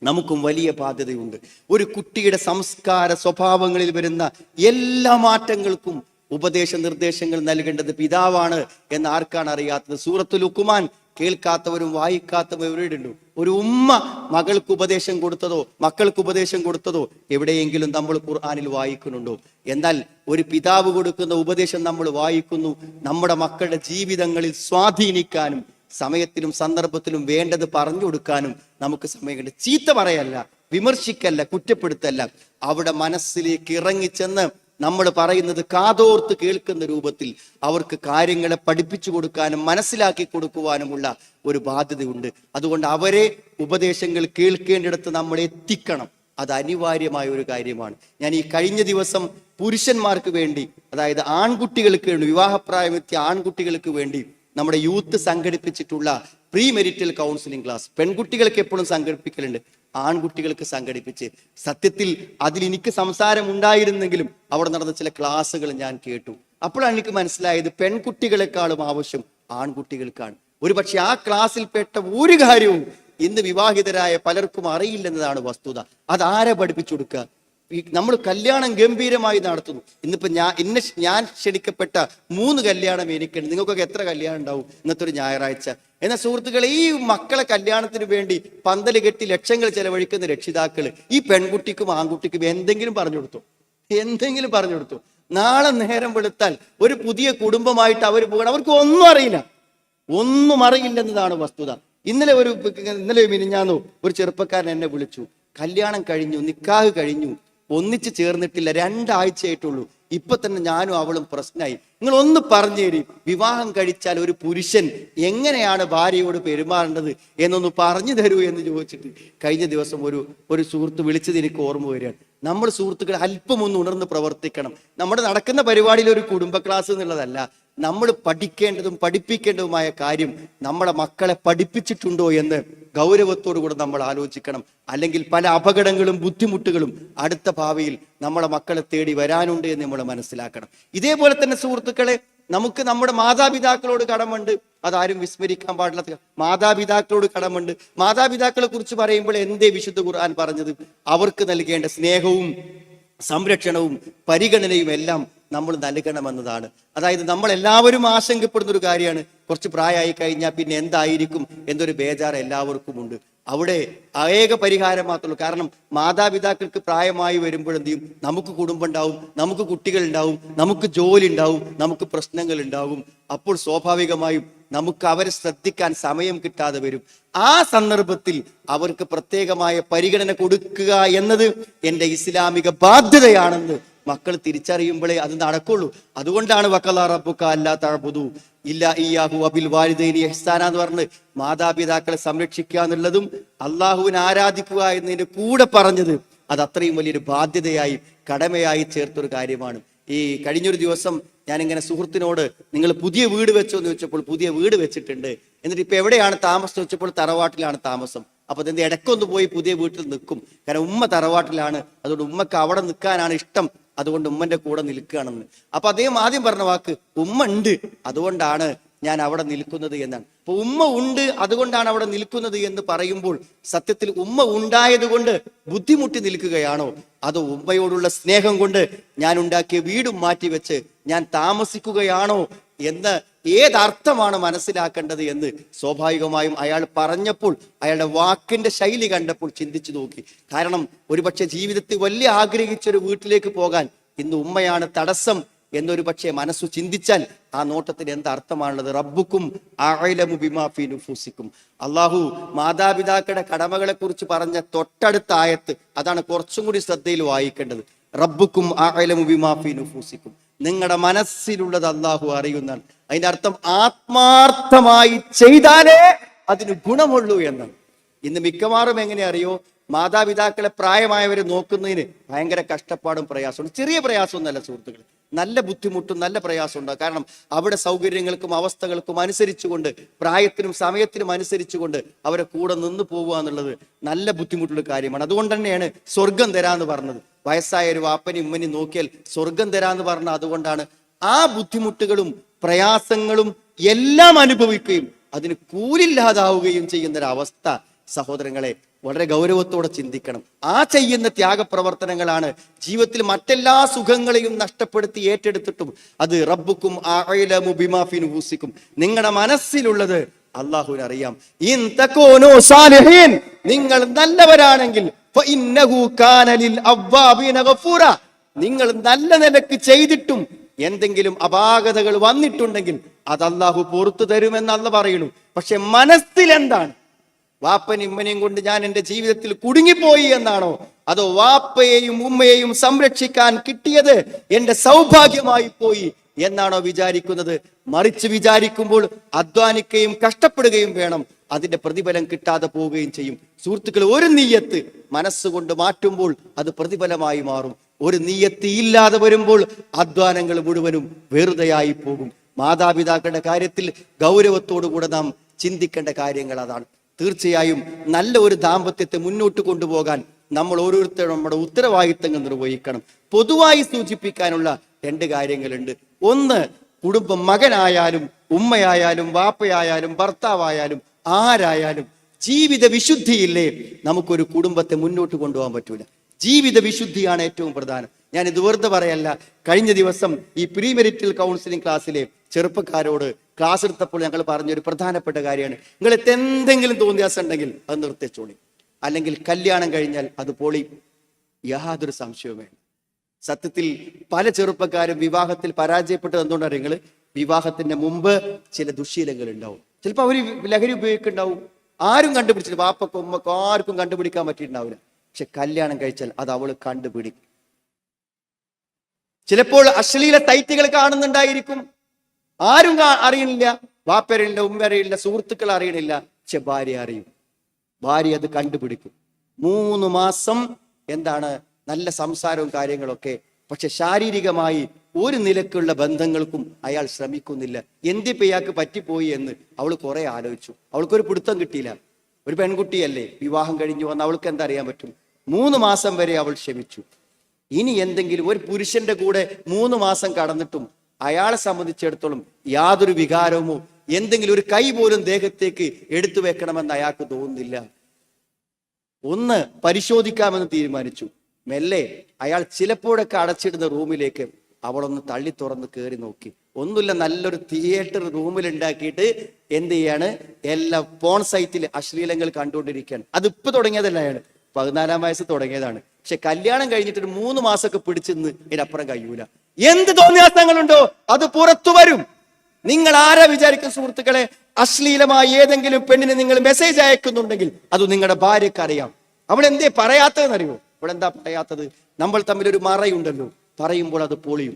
നമുക്കും വലിയ ബാധ്യതയുണ്ട്. ഒരു കുട്ടിയുടെ സംസ്കാര സ്വഭാവങ്ങളിൽ വരുന്ന എല്ലാ മാറ്റങ്ങൾക്കും ഉപദേശ നിർദ്ദേശങ്ങൾ നൽകേണ്ടത് പിതാവാണ് എന്ന് ആർക്കാണ് അറിയാത്തത്? സൂറത്തുൽ ലുഖ്മാൻ കേൾക്കാത്തവരും വായിക്കാത്തവരുണ്ട്. ഒരു ഉമ്മ മകൾക്ക് ഉപദേശം കൊടുത്തതോ മക്കൾക്ക് ഉപദേശം കൊടുത്തതോ എവിടെയെങ്കിലും നമ്മൾ ഖുർആനിൽ വായിക്കുന്നുണ്ടോ? എന്നാൽ ഒരു പിതാവ് കൊടുക്കുന്ന ഉപദേശം നമ്മൾ വായിക്കുന്നു. നമ്മുടെ മക്കളുടെ ജീവിതങ്ങളിൽ സ്വാധീനിക്കാനും സമയത്തിലും സന്ദർഭത്തിലും വേണ്ടത് പറഞ്ഞു കൊടുക്കാനും നമുക്ക് സമയമുണ്ട്. ചീത്ത പറയല്ല, വിമർശിക്കല്ല, കുറ്റപ്പെടുത്തല്ല. അവിടെ മനസ്സിലേക്ക് ഇറങ്ങിച്ചെന്ന് നമ്മൾ പറയുന്നത് കാതോർത്ത് കേൾക്കുന്ന രൂപത്തിൽ അവർക്ക് കാര്യങ്ങളെ പഠിപ്പിച്ചു കൊടുക്കാനും മനസ്സിലാക്കി കൊടുക്കുവാനുമുള്ള ഒരു ബാധ്യതയുണ്ട്. അതുകൊണ്ട് അവരെ ഉപദേശങ്ങൾ കേൾക്കേണ്ടിടത്ത് നമ്മൾ എത്തിക്കണം. അത് അനിവാര്യമായ ഒരു കാര്യമാണ്. ഞാൻ ഈ കഴിഞ്ഞ ദിവസം പുരുഷന്മാർക്ക് വേണ്ടി, അതായത് ആൺകുട്ടികൾക്ക് വേണ്ടി, വിവാഹപ്രായമെത്തിയ ആൺകുട്ടികൾക്ക് വേണ്ടി നമ്മുടെ യൂത്ത് സംഘടിപ്പിച്ചിട്ടുള്ള പ്രീ മെരിറ്റൽ കൗൺസിലിംഗ് ക്ലാസ് പെൺകുട്ടികൾക്ക് എപ്പോഴും സംഘടിപ്പിക്കലുണ്ട്, ആൺകുട്ടികൾക്ക് സംഘടിപ്പിച്ച്. സത്യത്തിൽ അതിൽ എനിക്ക് സംസാരം ഉണ്ടായിരുന്നെങ്കിലും അവിടെ നടന്ന ചില ക്ലാസ്സുകൾ ഞാൻ കേട്ടു. അപ്പോഴാണ് എനിക്ക് മനസ്സിലായത് പെൺകുട്ടികളെക്കാളും ആവശ്യം ആൺകുട്ടികൾക്കാണ്. ഒരു പക്ഷെ ആ ക്ലാസ്സിൽ പെട്ട ഒരു കാര്യവും ഇന്ന് വിവാഹിതരായ പലർക്കും അറിയില്ലെന്നതാണ് വസ്തുത. അതാരെ പഠിപ്പിച്ചു കൊടുക്കുക? നമ്മൾ കല്യാണം ഗംഭീരമായി നടത്തുന്നു. ഇന്നിപ്പോ ഞാൻ ക്ഷണിക്കപ്പെട്ട 3 കല്യാണം എനിക്കുണ്ട്. നിങ്ങൾക്കൊക്കെ എത്ര കല്യാണം ഉണ്ടാവും ഇന്നത്തെ ഒരു ഞായറാഴ്ച? എന്നാൽ സുഹൃത്തുക്കളെ, ഈ മക്കളെ കല്യാണത്തിന് വേണ്ടി പന്തല് കെട്ടി ലക്ഷങ്ങൾ ചെലവഴിക്കുന്ന രക്ഷിതാക്കള് ഈ പെൺകുട്ടിക്കും ആൺകുട്ടിക്കും എന്തെങ്കിലും പറഞ്ഞു കൊടുത്തു? നാളെ നേരം വെളുത്താൽ ഒരു പുതിയ കുടുംബമായിട്ട് അവർ പോകണം. അവർക്ക് ഒന്നും അറിയില്ലെന്നതാണ് വസ്തുത. ഇന്നലെ മിനിഞ്ഞാന്നോ ഒരു ചെറുപ്പക്കാരൻ എന്നെ വിളിച്ചു. കല്യാണം കഴിഞ്ഞു, നിക്കാഹ് കഴിഞ്ഞു, ഒന്നിച്ച് ചേർന്നിട്ടില്ല, 2 ആഴ്ചയായിട്ടുള്ളൂ. ഇപ്പൊ തന്നെ ഞാനും അവളും പ്രശ്നമായി. നിങ്ങൾ ഒന്ന് പറഞ്ഞു തരും, വിവാഹം കഴിച്ചാൽ ഒരു പുരുഷൻ എങ്ങനെയാണ് ഭാര്യയോട് പെരുമാറേണ്ടത് എന്നൊന്ന് പറഞ്ഞു തരൂ എന്ന് ചോദിച്ചിട്ട് കഴിഞ്ഞ ദിവസം ഒരു സുഹൃത്ത് വിളിച്ചത് എനിക്ക് ഓർമ്മ വരികയാണ്. നമ്മൾ സുഹൃത്തുക്കൾ അല്പം ഒന്ന് ഉണർന്ന് പ്രവർത്തിക്കണം. നമ്മുടെ നടക്കുന്ന പരിപാടിയിൽ ഒരു കുടുംബ ക്ലാസ് എന്നുള്ളതല്ല, നമ്മൾ പഠിക്കേണ്ടതും പഠിപ്പിക്കേണ്ടതുമായ കാര്യം നമ്മളെ മക്കളെ പഠിപ്പിച്ചിട്ടുണ്ടോ എന്ന് ഗൗരവത്തോടു കൂടെ നമ്മൾ ആലോചിക്കണം. അല്ലെങ്കിൽ പല അപകടങ്ങളും ബുദ്ധിമുട്ടുകളും അടുത്ത ഭാവിയിൽ നമ്മളെ മക്കളെ തേടി വരാനുണ്ട് എന്ന് നമ്മൾ മനസ്സിലാക്കണം. ഇതേപോലെ തന്നെ സുഹൃത്തുക്കളെ, നമുക്ക് നമ്മുടെ മാതാപിതാക്കളോട് കടമുണ്ട്, അതാരും വിസ്മരിക്കാൻ പാടില്ല. മാതാപിതാക്കളോട് കടമുണ്ട്. മാതാപിതാക്കളെ കുറിച്ച് പറയുമ്പോൾ എന്തേ വിശുദ്ധ ഖുർആൻ പറഞ്ഞത്? അവർക്ക് നൽകേണ്ട സ്നേഹവും സംരക്ഷണവും പരിഗണനയും എല്ലാം നമ്മൾ നൽകണമെന്നതാണ്. അതായത് നമ്മൾ എല്ലാവരും ആശങ്കപ്പെടുന്ന ഒരു കാര്യമാണ്, കുറച്ച് പ്രായമായി കഴിഞ്ഞാൽ പിന്നെ എന്തായിരിക്കും എന്നൊരു ബേജാറ് എല്ലാവർക്കും ഉണ്ട്. അവിടെ ഏക പരിഹാരം മാത്രമേ ഉള്ളൂ. കാരണം മാതാപിതാക്കൾക്ക് പ്രായമായി വരുമ്പോഴെന്ത് ചെയ്യും? നമുക്ക് കുടുംബം ഉണ്ടാവും, നമുക്ക് കുട്ടികൾ ഉണ്ടാവും, നമുക്ക് ജോലി ഉണ്ടാവും, നമുക്ക് പ്രശ്നങ്ങൾ ഉണ്ടാവും. അപ്പോൾ സ്വാഭാവികമായും നമുക്ക് അവരെ ശ്രദ്ധിക്കാൻ സമയം കിട്ടാതെ വരും. ആ സന്ദർഭത്തിൽ അവർക്ക് പ്രത്യേകമായ പരിഗണന കൊടുക്കുക എന്നത് എൻ്റെ ഇസ്ലാമിക ബാധ്യതയാണെന്ന് മക്കൾ തിരിച്ചറിയുമ്പോഴേ അത് നടക്കുള്ളൂ. അതുകൊണ്ടാണ് വഖളാ റബ്ബുക അല്ലാ തഅബുദു ഇല്ലാ ഇയ്യാഹു വബിൽ വാലിദൈനി ഇഹ്സാന എന്ന് പറഞ്ഞ് മാതാപിതാക്കളെ സംരക്ഷിക്കുക എന്നുള്ളതും അള്ളാഹുവിനെ ആരാധിക്കുക എന്നതിന്റെ കൂടെ പറഞ്ഞത് അത് അത്രയും വലിയൊരു ബാധ്യതയായി കടമയായി ചേർത്തൊരു കാര്യമാണ്. ഈ കഴിഞ്ഞൊരു ദിവസം ഞാനിങ്ങനെ സുഹൃത്തിനോട്, നിങ്ങൾ പുതിയ വീട് വെച്ചോ എന്ന് ചോദിച്ചപ്പോൾ പുതിയ വീട് വെച്ചിട്ടുണ്ട്, എന്നിട്ട് ഇപ്പൊ എവിടെയാണ് താമസം വെച്ചപ്പോൾ തറവാട്ടിലാണ് താമസം. അപ്പൊ അതിന്റെ ഇടയ്ക്കൊന്ന് പോയി പുതിയ വീട്ടിൽ നിൽക്കും. കാരണം ഉമ്മ തറവാട്ടിലാണ്, അതുകൊണ്ട് ഉമ്മക്ക് അവിടെ നിൽക്കാനാണ് ഇഷ്ടം, അതുകൊണ്ട് ഉമ്മന്റെ കൂടെ നിൽക്കുകയാണെന്ന്. അപ്പൊ അദ്ദേഹം ആദ്യം പറഞ്ഞ വാക്ക് ഉമ്മ ഉണ്ട്, അതുകൊണ്ടാണ് ഞാൻ അവിടെ നിൽക്കുന്നത് എന്നാണ്. അപ്പൊ ഉമ്മ ഉണ്ട്, അതുകൊണ്ടാണ് അവിടെ നിൽക്കുന്നത് എന്ന് പറയുമ്പോൾ സത്യത്തിൽ ഉമ്മ ഉണ്ടായത് കൊണ്ട് ബുദ്ധിമുട്ടി നിൽക്കുകയാണോ, അതോ ഉമ്മയോടുള്ള സ്നേഹം കൊണ്ട് ഞാൻ ഉണ്ടാക്കിയ വീടും മാറ്റിവെച്ച് ഞാൻ താമസിക്കുകയാണോ എന്ന് ഏതർത്ഥമാണ് മനസ്സിലാക്കേണ്ടത് എന്ന് സ്വാഭാവികമായും അയാൾ പറഞ്ഞപ്പോൾ, അയാളുടെ വാക്കിന്റെ ശൈലി കണ്ടപ്പോൾ ചിന്തിച്ചു നോക്കി. കാരണം ഒരുപക്ഷെ ജീവിതത്തിൽ വലിയ ആഗ്രഹിച്ചൊരു വീട്ടിലേക്ക് പോകാൻ ഇന്ന് ഉമ്മയാണ് തടസ്സം എന്നൊരു പക്ഷേ മനസ്സു ചിന്തിച്ചാൽ ആ നോട്ടത്തിന് എന്തർത്ഥമാണുള്ളത്? റബ്ബുക്കും അഅലമു ബിമാ ഫീ നുഫൂസിക്കും. അള്ളാഹു മാതാപിതാക്കളുടെ കടമകളെ കുറിച്ച് പറഞ്ഞ തൊട്ടടുത്ത ആയത്ത് അതാണ് കുറച്ചും കൂടി ശ്രദ്ധയിൽ വായിക്കേണ്ടത്. റബ്ബുക്കും അഅലമു ബിമാ ഫീ നുഫൂസിക്കും. നിങ്ങളുടെ മനസ്സിലുള്ളത് അള്ളാഹു അറിയുന്നതാണ്. അതിന്റെ അർത്ഥം ആത്മാർത്ഥമായി ചെയ്താലേ അതിന് ഗുണമുള്ളൂ എന്നാണ്. ഇന്ന് മിക്കവാറും എങ്ങനെ അറിയോ, മാതാപിതാക്കളെ പ്രായമായവരെ നോക്കുന്നതിന് ഭയങ്കര കഷ്ടപ്പാടും പ്രയാസമുണ്ട്. ചെറിയ പ്രയാസമൊന്നുമല്ല സുഹൃത്തുക്കൾ, നല്ല ബുദ്ധിമുട്ടും നല്ല പ്രയാസം ഉണ്ടാകും. കാരണം അവിടെ സൗകര്യങ്ങൾക്കും അവസ്ഥകൾക്കും അനുസരിച്ചുകൊണ്ട്, പ്രായത്തിനും സമയത്തിനും അനുസരിച്ചുകൊണ്ട് അവരെ കൂടെ നിന്ന് പോവുക എന്നുള്ളത് നല്ല ബുദ്ധിമുട്ടുള്ള കാര്യമാണ്. അതുകൊണ്ട് തന്നെയാണ് സ്വർഗം തരാന്ന് പറഞ്ഞത്. വയസ്സായ ഒരു വാപ്പനും ഉമ്മനും നോക്കിയാൽ സ്വർഗം തരാന്ന് പറഞ്ഞത് അതുകൊണ്ടാണ്. ആ ബുദ്ധിമുട്ടുകളും പ്രയാസങ്ങളും എല്ലാം അനുഭവിക്കുകയും അതിന് കൂലില്ലാതാവുകയും ചെയ്യുന്നൊരവസ്ഥ സഹോദരങ്ങളെ വളരെ ഗൗരവത്തോടെ ചിന്തിക്കണം. ആ ചെയ്യുന്ന ത്യാഗപ്രവർത്തനങ്ങളാണ് ജീവിതത്തിൽ മറ്റെല്ലാ സുഖങ്ങളെയും നഷ്ടപ്പെടുത്തി ഏറ്റെടുത്തിട്ടും അത് റബ്ബുക്കും അഅലമു ബിമാ ഫീ നുഫൂസിക്കും, നിങ്ങളുടെ മനസ്സിലുള്ളത് അല്ലാഹുവിന് അറിയാം. ഇൻ തകൂനു സാലിഹീൻ, നിങ്ങൾ നല്ലവരാണെങ്കിൽ ഫഇന്നഹു കാന ലിൽ അവ്വാബീന ഗഫൂറ, നിങ്ങൾ നല്ല നിലക്ക് ചെയ്തിട്ടും എന്തെങ്കിലും അപാകതകൾ വന്നിട്ടുണ്ടെങ്കിൽ അത് അല്ലാഹു പുറത്തു തരുമെന്ന് അല്ലാഹു പറയുന്നു. പക്ഷെ മനസ്സിൽ എന്താണ്? വാപ്പനും ഉമ്മനെയും കൊണ്ട് ഞാൻ എൻ്റെ ജീവിതത്തിൽ കുടുങ്ങിപ്പോയി എന്നാണോ, അതോ വാപ്പയെയും ഉമ്മയെയും സംരക്ഷിക്കാൻ കിട്ടിയത് എൻ്റെ സൗഭാഗ്യമായി പോയി എന്നാണോ വിചാരിക്കുന്നത്? മറിച്ച് വിചാരിക്കുമ്പോൾ അധ്വാനിക്കുകയും കഷ്ടപ്പെടുകയും വേണം, അതിന്റെ പ്രതിഫലം കിട്ടാതെ പോവുകയും ചെയ്യും. സുഹൃത്തുക്കൾ, ഒരു നീയത്ത് മനസ്സുകൊണ്ട് മാറ്റുമ്പോൾ അത് പ്രതിഫലമായി മാറും. ഒരു നീയത്ത് ഇല്ലാതെ വരുമ്പോൾ അധ്വാനങ്ങൾ മുഴുവനും വെറുതെയായി പോകും. മാതാപിതാക്കളുടെ കാര്യത്തിൽ ഗൗരവത്തോടുകൂടെ നാം ചിന്തിക്കേണ്ട കാര്യങ്ങൾ അതാണ്. തീർച്ചയായും നല്ല ഒരു ദാമ്പത്യത്തെ മുന്നോട്ട് കൊണ്ടുപോകാൻ നമ്മൾ ഓരോരുത്തരും നമ്മുടെ ഉത്തരവാദിത്തങ്ങൾ നിർവഹിക്കണം. പൊതുവായി സൂചിപ്പിക്കാനുള്ള രണ്ട് കാര്യങ്ങളുണ്ട്. ഒന്ന്, കുടുംബം, മകനായാലും ഉമ്മയായാലും വാപ്പയായാലും ഭർത്താവായാലും ആരായാലും ജീവിത വിശുദ്ധിയില്ലേ നമുക്കൊരു കുടുംബത്തെ മുന്നോട്ട് കൊണ്ടുപോകാൻ പറ്റൂല. ജീവിത വിശുദ്ധിയാണ് ഏറ്റവും പ്രധാനം. ഞാൻ ഇത് വെറുതെ പറയല്ല. കഴിഞ്ഞ ദിവസം ഈ പ്രീ മെരിറ്റൽ കൗൺസിലിംഗ് ക്ലാസ്സിലെ ചെറുപ്പക്കാരോട് ക്ലാസ് എടുത്തപ്പോൾ ഞങ്ങൾ പറഞ്ഞൊരു പ്രധാനപ്പെട്ട കാര്യമാണ്, നിങ്ങൾ എന്തെങ്കിലും തോന്നിയാസം ഉണ്ടെങ്കിൽ അത് നിർത്തിച്ചോളി, അല്ലെങ്കിൽ കല്യാണം കഴിഞ്ഞാൽ അത് പൊളി, യാതൊരു സംശയവും വേണം. സത്യത്തിൽ പല ചെറുപ്പക്കാരും വിവാഹത്തിൽ പരാജയപ്പെട്ടത് എന്തുകൊണ്ടാണ്? നിങ്ങൾ വിവാഹത്തിന്റെ മുമ്പ് ചില ദുശ്ശീലങ്ങൾ ഉണ്ടാവും. ചിലപ്പോൾ അവർ ലഹരി ഉപയോഗിക്കുന്നുണ്ടാവും, ആരും കണ്ടുപിടിച്ചില്ല, വാപ്പക്കും ഉമ്മക്കും ആർക്കും കണ്ടുപിടിക്കാൻ പറ്റിയിട്ടുണ്ടാവില്ല. പക്ഷെ കല്യാണം കഴിച്ചാൽ അത് അവള് കണ്ടുപിടിക്കും. ചിലപ്പോൾ അശ്ലീല സൈറ്റുകൾ കാണുന്നുണ്ടായിരിക്കും, ആരും അറിയണില്ല, വാപ്പ അറിയില്ല, ഉമ്മ അറിയില്ല, സുഹൃത്തുക്കൾ അറിയണില്ല, പക്ഷെ ഭാര്യ അറിയും. ഭാര്യ അത് കണ്ടുപിടിക്കും. 3 മാസം എന്താണ് നല്ല സംസാരവും കാര്യങ്ങളൊക്കെ, പക്ഷെ ശാരീരികമായി ഒരു നിലക്കുള്ള ബന്ധങ്ങൾക്കും അയാൾ ശ്രമിക്കുന്നില്ല. എന്തിപ്പോ ഇയാൾക്ക് പറ്റിപ്പോയി എന്ന് അവൾ കുറെ ആലോചിച്ചു. അവൾക്കൊരു പിടുത്തം കിട്ടിയില്ല. ഒരു പെൺകുട്ടിയല്ലേ, വിവാഹം കഴിഞ്ഞു വന്ന് അവൾക്ക് എന്താ അറിയാൻ പറ്റും? 3 മാസം വരെ അവൾ ക്ഷമിച്ചു. ഇനി എന്തെങ്കിലും ഒരു പുരുഷന്റെ കൂടെ 3 മാസം കടന്നിട്ടും അയാളെ സംബന്ധിച്ചിടത്തോളം യാതൊരു വികാരവുമോ എന്തെങ്കിലും ഒരു കൈ പോലും ദേഹത്തേക്ക് എടുത്തു വെക്കണമെന്ന് അയാൾക്ക് തോന്നുന്നില്ല. ഒന്ന് പരിശോധിക്കാമെന്ന് തീരുമാനിച്ചു. മെല്ലെ അയാൾ ചിലപ്പോഴൊക്കെ അടച്ചിടുന്ന റൂമിലേക്ക് അവളൊന്ന് തള്ളി തുറന്ന് കയറി നോക്കി. ഒന്നുമില്ല, നല്ലൊരു തിയേറ്റർ റൂമിൽ ഉണ്ടാക്കിയിട്ട് എന്ത് ചെയ്യാണ്, എല്ലാ പോൺ സൈറ്റിൽ അശ്ലീലങ്ങൾ കണ്ടുകൊണ്ടിരിക്കുകയാണ്. അത് ഇപ്പൊ തുടങ്ങിയതല്ല, അയാൾ 14 വയസ്സ് തുടങ്ങിയതാണ്. പക്ഷെ കല്യാണം കഴിഞ്ഞിട്ട് ഒരു 3 മാസമൊക്കെ പിടിച്ചിന്ന് ഇതിനപ്പുറം കഴിയൂല. എന്ത് തോന്നിയാസങ്ങളുണ്ടോ അത് പുറത്തു വരും. നിങ്ങൾ ആരാ വിചാരിക്കും സുഹൃത്തുക്കളെ? അശ്ലീലമായി ഏതെങ്കിലും പെണ്ണിന് നിങ്ങൾ മെസ്സേജ് അയക്കുന്നുണ്ടെങ്കിൽ അത് നിങ്ങളുടെ ഭാര്യക്ക് അറിയാം. അവൾ എന്തേ പറയാത്തതെന്നറിയോ? അവളെന്താ പറയാത്തത്? നമ്മൾ തമ്മിൽ ഒരു മറയുണ്ടല്ലോ, പറയുമ്പോൾ അത് പൊളിയും.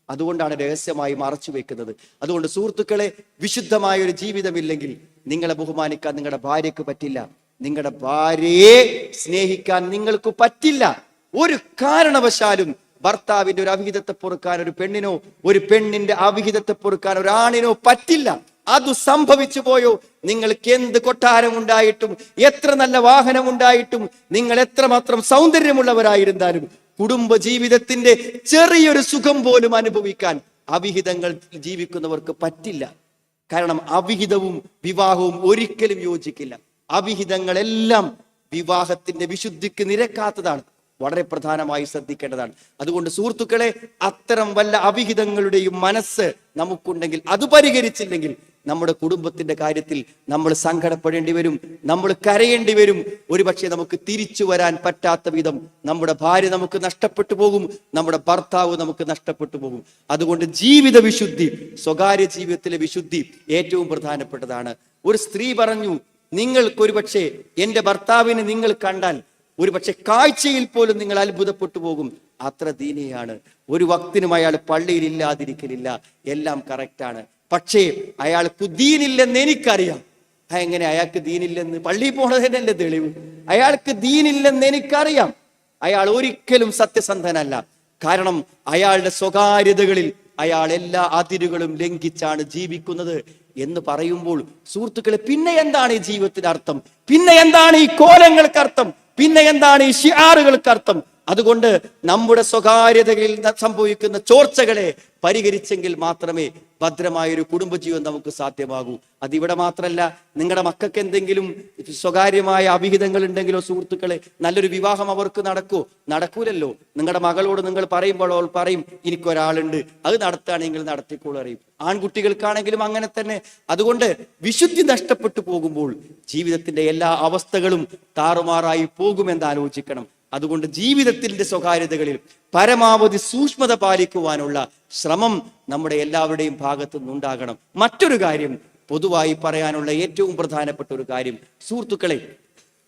അതുകൊണ്ടാണ് രഹസ്യമായി മറച്ചു വെക്കുന്നത്. അതുകൊണ്ട് സുഹൃത്തുക്കളെ, വിശുദ്ധമായ ഒരു ജീവിതമില്ലെങ്കിൽ നിങ്ങളെ ബഹുമാനിക്കാൻ നിങ്ങളുടെ ഭാര്യക്ക് പറ്റില്ല. നിങ്ങളുടെ ഭാര്യയെ സ്നേഹിക്കാൻ നിങ്ങൾക്ക് പറ്റില്ല. ഒരു കാരണവശാലും ഭർത്താവിന്റെ ഒരു അവിഹിതത്തെ പൊറുക്കാൻ ഒരു പെണ്ണിനോ, ഒരു പെണ്ണിന്റെ അവിഹിതത്തെ പൊറുക്കാൻ ഒരാണിനോ പറ്റില്ല. അത് സംഭവിച്ചു പോയോ, നിങ്ങൾക്ക് എന്ത് കൊട്ടാരം ഉണ്ടായിട്ടും എത്ര നല്ല വാഹനം ഉണ്ടായിട്ടും നിങ്ങൾ എത്രമാത്രം സൗന്ദര്യമുള്ളവരായിരുന്നാലും കുടുംബ ജീവിതത്തിന്റെ ചെറിയൊരു സുഖം പോലും അനുഭവിക്കാൻ അവിഹിതങ്ങൾ ജീവിക്കുന്നവർക്ക് പറ്റില്ല. കാരണം അവിഹിതവും വിവാഹവും ഒരിക്കലും യോജിക്കില്ല. അവിഹിതങ്ങളെല്ലാം വിവാഹത്തിന്റെ വിശുദ്ധിക്ക് നിരക്കാത്തതാണ്. വളരെ പ്രധാനമായി ശ്രദ്ധിക്കേണ്ടതാണ്. അതുകൊണ്ട് സുഹൃത്തുക്കളെ, അത്തരം വല്ല അവിഹിതങ്ങളുടെയും മനസ്സ് നമുക്കുണ്ടെങ്കിൽ, അത് പരിഹരിച്ചില്ലെങ്കിൽ നമ്മുടെ കുടുംബത്തിന്റെ കാര്യത്തിൽ നമ്മൾ സങ്കടപ്പെടേണ്ടി വരും, നമ്മൾ കരയേണ്ടി വരും. ഒരുപക്ഷെ നമുക്ക് തിരിച്ചു വരാൻ പറ്റാത്ത വിധം നമ്മുടെ ഭാര്യ നമുക്ക് നഷ്ടപ്പെട്ടു പോകും, നമ്മുടെ ഭർത്താവ് നമുക്ക് നഷ്ടപ്പെട്ടു പോകും. അതുകൊണ്ട് ജീവിത വിശുദ്ധി, സ്വകാര്യ ജീവിതത്തിലെ വിശുദ്ധി ഏറ്റവും പ്രധാനപ്പെട്ടതാണ്. ഒരു സ്ത്രീ പറഞ്ഞു, നിങ്ങൾക്കൊരുപക്ഷെ എന്റെ ഭർത്താവിനെ നിങ്ങൾ കണ്ടാൽ ഒരുപക്ഷെ കാഴ്ചയിൽ പോലും നിങ്ങൾ അത്ഭുതപ്പെട്ടു പോകും. അത്ര ദീനിയാണ്. ഒരു വക്തിനും അയാൾ പള്ളിയിൽ ഇല്ലാതിരിക്കലില്ല, എല്ലാം കറക്റ്റാണ്. പക്ഷേ അയാൾക്ക് ദീനില്ലെന്ന് എനിക്കറിയാം. എങ്ങനെ അയാൾക്ക് ദീനില്ലെന്ന്? പള്ളിയിൽ പോണതിന്റെ തെളിവ്. അയാൾക്ക് ദീനില്ലെന്ന് എനിക്കറിയാം. അയാൾ ഒരിക്കലും സത്യസന്ധനല്ല. കാരണം അയാളുടെ സ്വകാര്യതകളിൽ അയാൾ എല്ലാ അതിരുകളും ലംഘിച്ചാണ് ജീവിക്കുന്നത് എന്ന് പറയുമ്പോൾ സുഹൃത്തുക്കളെ, പിന്നെ എന്താണ് ഈ ജീവിതത്തിന്റെ അർത്ഥം? പിന്നെ എന്താണ് ഈ കോലങ്ങൾക്ക് അർത്ഥം? പിന്നെ എന്താണ് ഈ ഷിആറുകൾക്ക് അർത്ഥം? അതുകൊണ്ട് നമ്മുടെ സ്വകാര്യതകളിൽ സംഭവിക്കുന്ന ചോർച്ചകളെ പരിഹരിച്ചെങ്കിൽ മാത്രമേ ഭദ്രമായൊരു കുടുംബജീവൻ നമുക്ക് സാധ്യമാകൂ. അതിവിടെ മാത്രമല്ല, നിങ്ങളുടെ മക്കൾക്ക് എന്തെങ്കിലും സ്വകാര്യമായ അവിഹിതങ്ങൾ ഉണ്ടെങ്കിലോ സുഹൃത്തുക്കളെ, നല്ലൊരു വിവാഹം അവർക്ക് നടക്കൂലല്ലോ. നിങ്ങളുടെ മകളോട് നിങ്ങൾ പറയുമ്പോൾ അവൾ പറയും, എനിക്കൊരാളുണ്ട്, അത് നടത്തുകയാണെങ്കിൽ നടത്തിക്കോളൂ അറിയും. ആൺകുട്ടികൾക്കാണെങ്കിലും അങ്ങനെ തന്നെ. അതുകൊണ്ട് വിശുദ്ധി നഷ്ടപ്പെട്ടു പോകുമ്പോൾ ജീവിതത്തിന്റെ എല്ലാ അവസ്ഥകളും താറുമാറായി പോകുമെന്ന് ആലോചിക്കണം. അതുകൊണ്ട് ജീവിതത്തിന്റെ സ്വകാര്യതകളിൽ പരമാവധി സൂക്ഷ്മത പാലിക്കുവാനുള്ള ശ്രമം നമ്മുടെ എല്ലാവരുടെയും ഭാഗത്തു നിന്നുണ്ടാകണം. മറ്റൊരു കാര്യം, പൊതുവായി പറയാനുള്ള ഏറ്റവും പ്രധാനപ്പെട്ട ഒരു കാര്യം സുഹൃത്തുക്കളെ,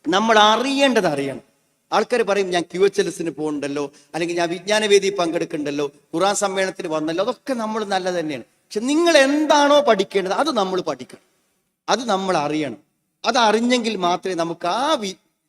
നമ്മൾ അറിയേണ്ടത് അറിയണം. ആൾക്കാർ പറയും, ഞാൻ QHLS പോകുന്നുണ്ടല്ലോ, അല്ലെങ്കിൽ ഞാൻ വിജ്ഞാനവേദി പങ്കെടുക്കുന്നുണ്ടല്ലോ, ഖുർആൻ സമ്മേളനത്തിന് വന്നല്ലോ, അതൊക്കെ നമ്മൾ നല്ല തന്നെയാണ്. പക്ഷെ നിങ്ങൾ എന്താണോ പഠിക്കേണ്ടത് അത് നമ്മൾ പഠിക്കണം, അത് നമ്മൾ അറിയണം. അത് അറിഞ്ഞെങ്കിൽ മാത്രമേ നമുക്ക് ആ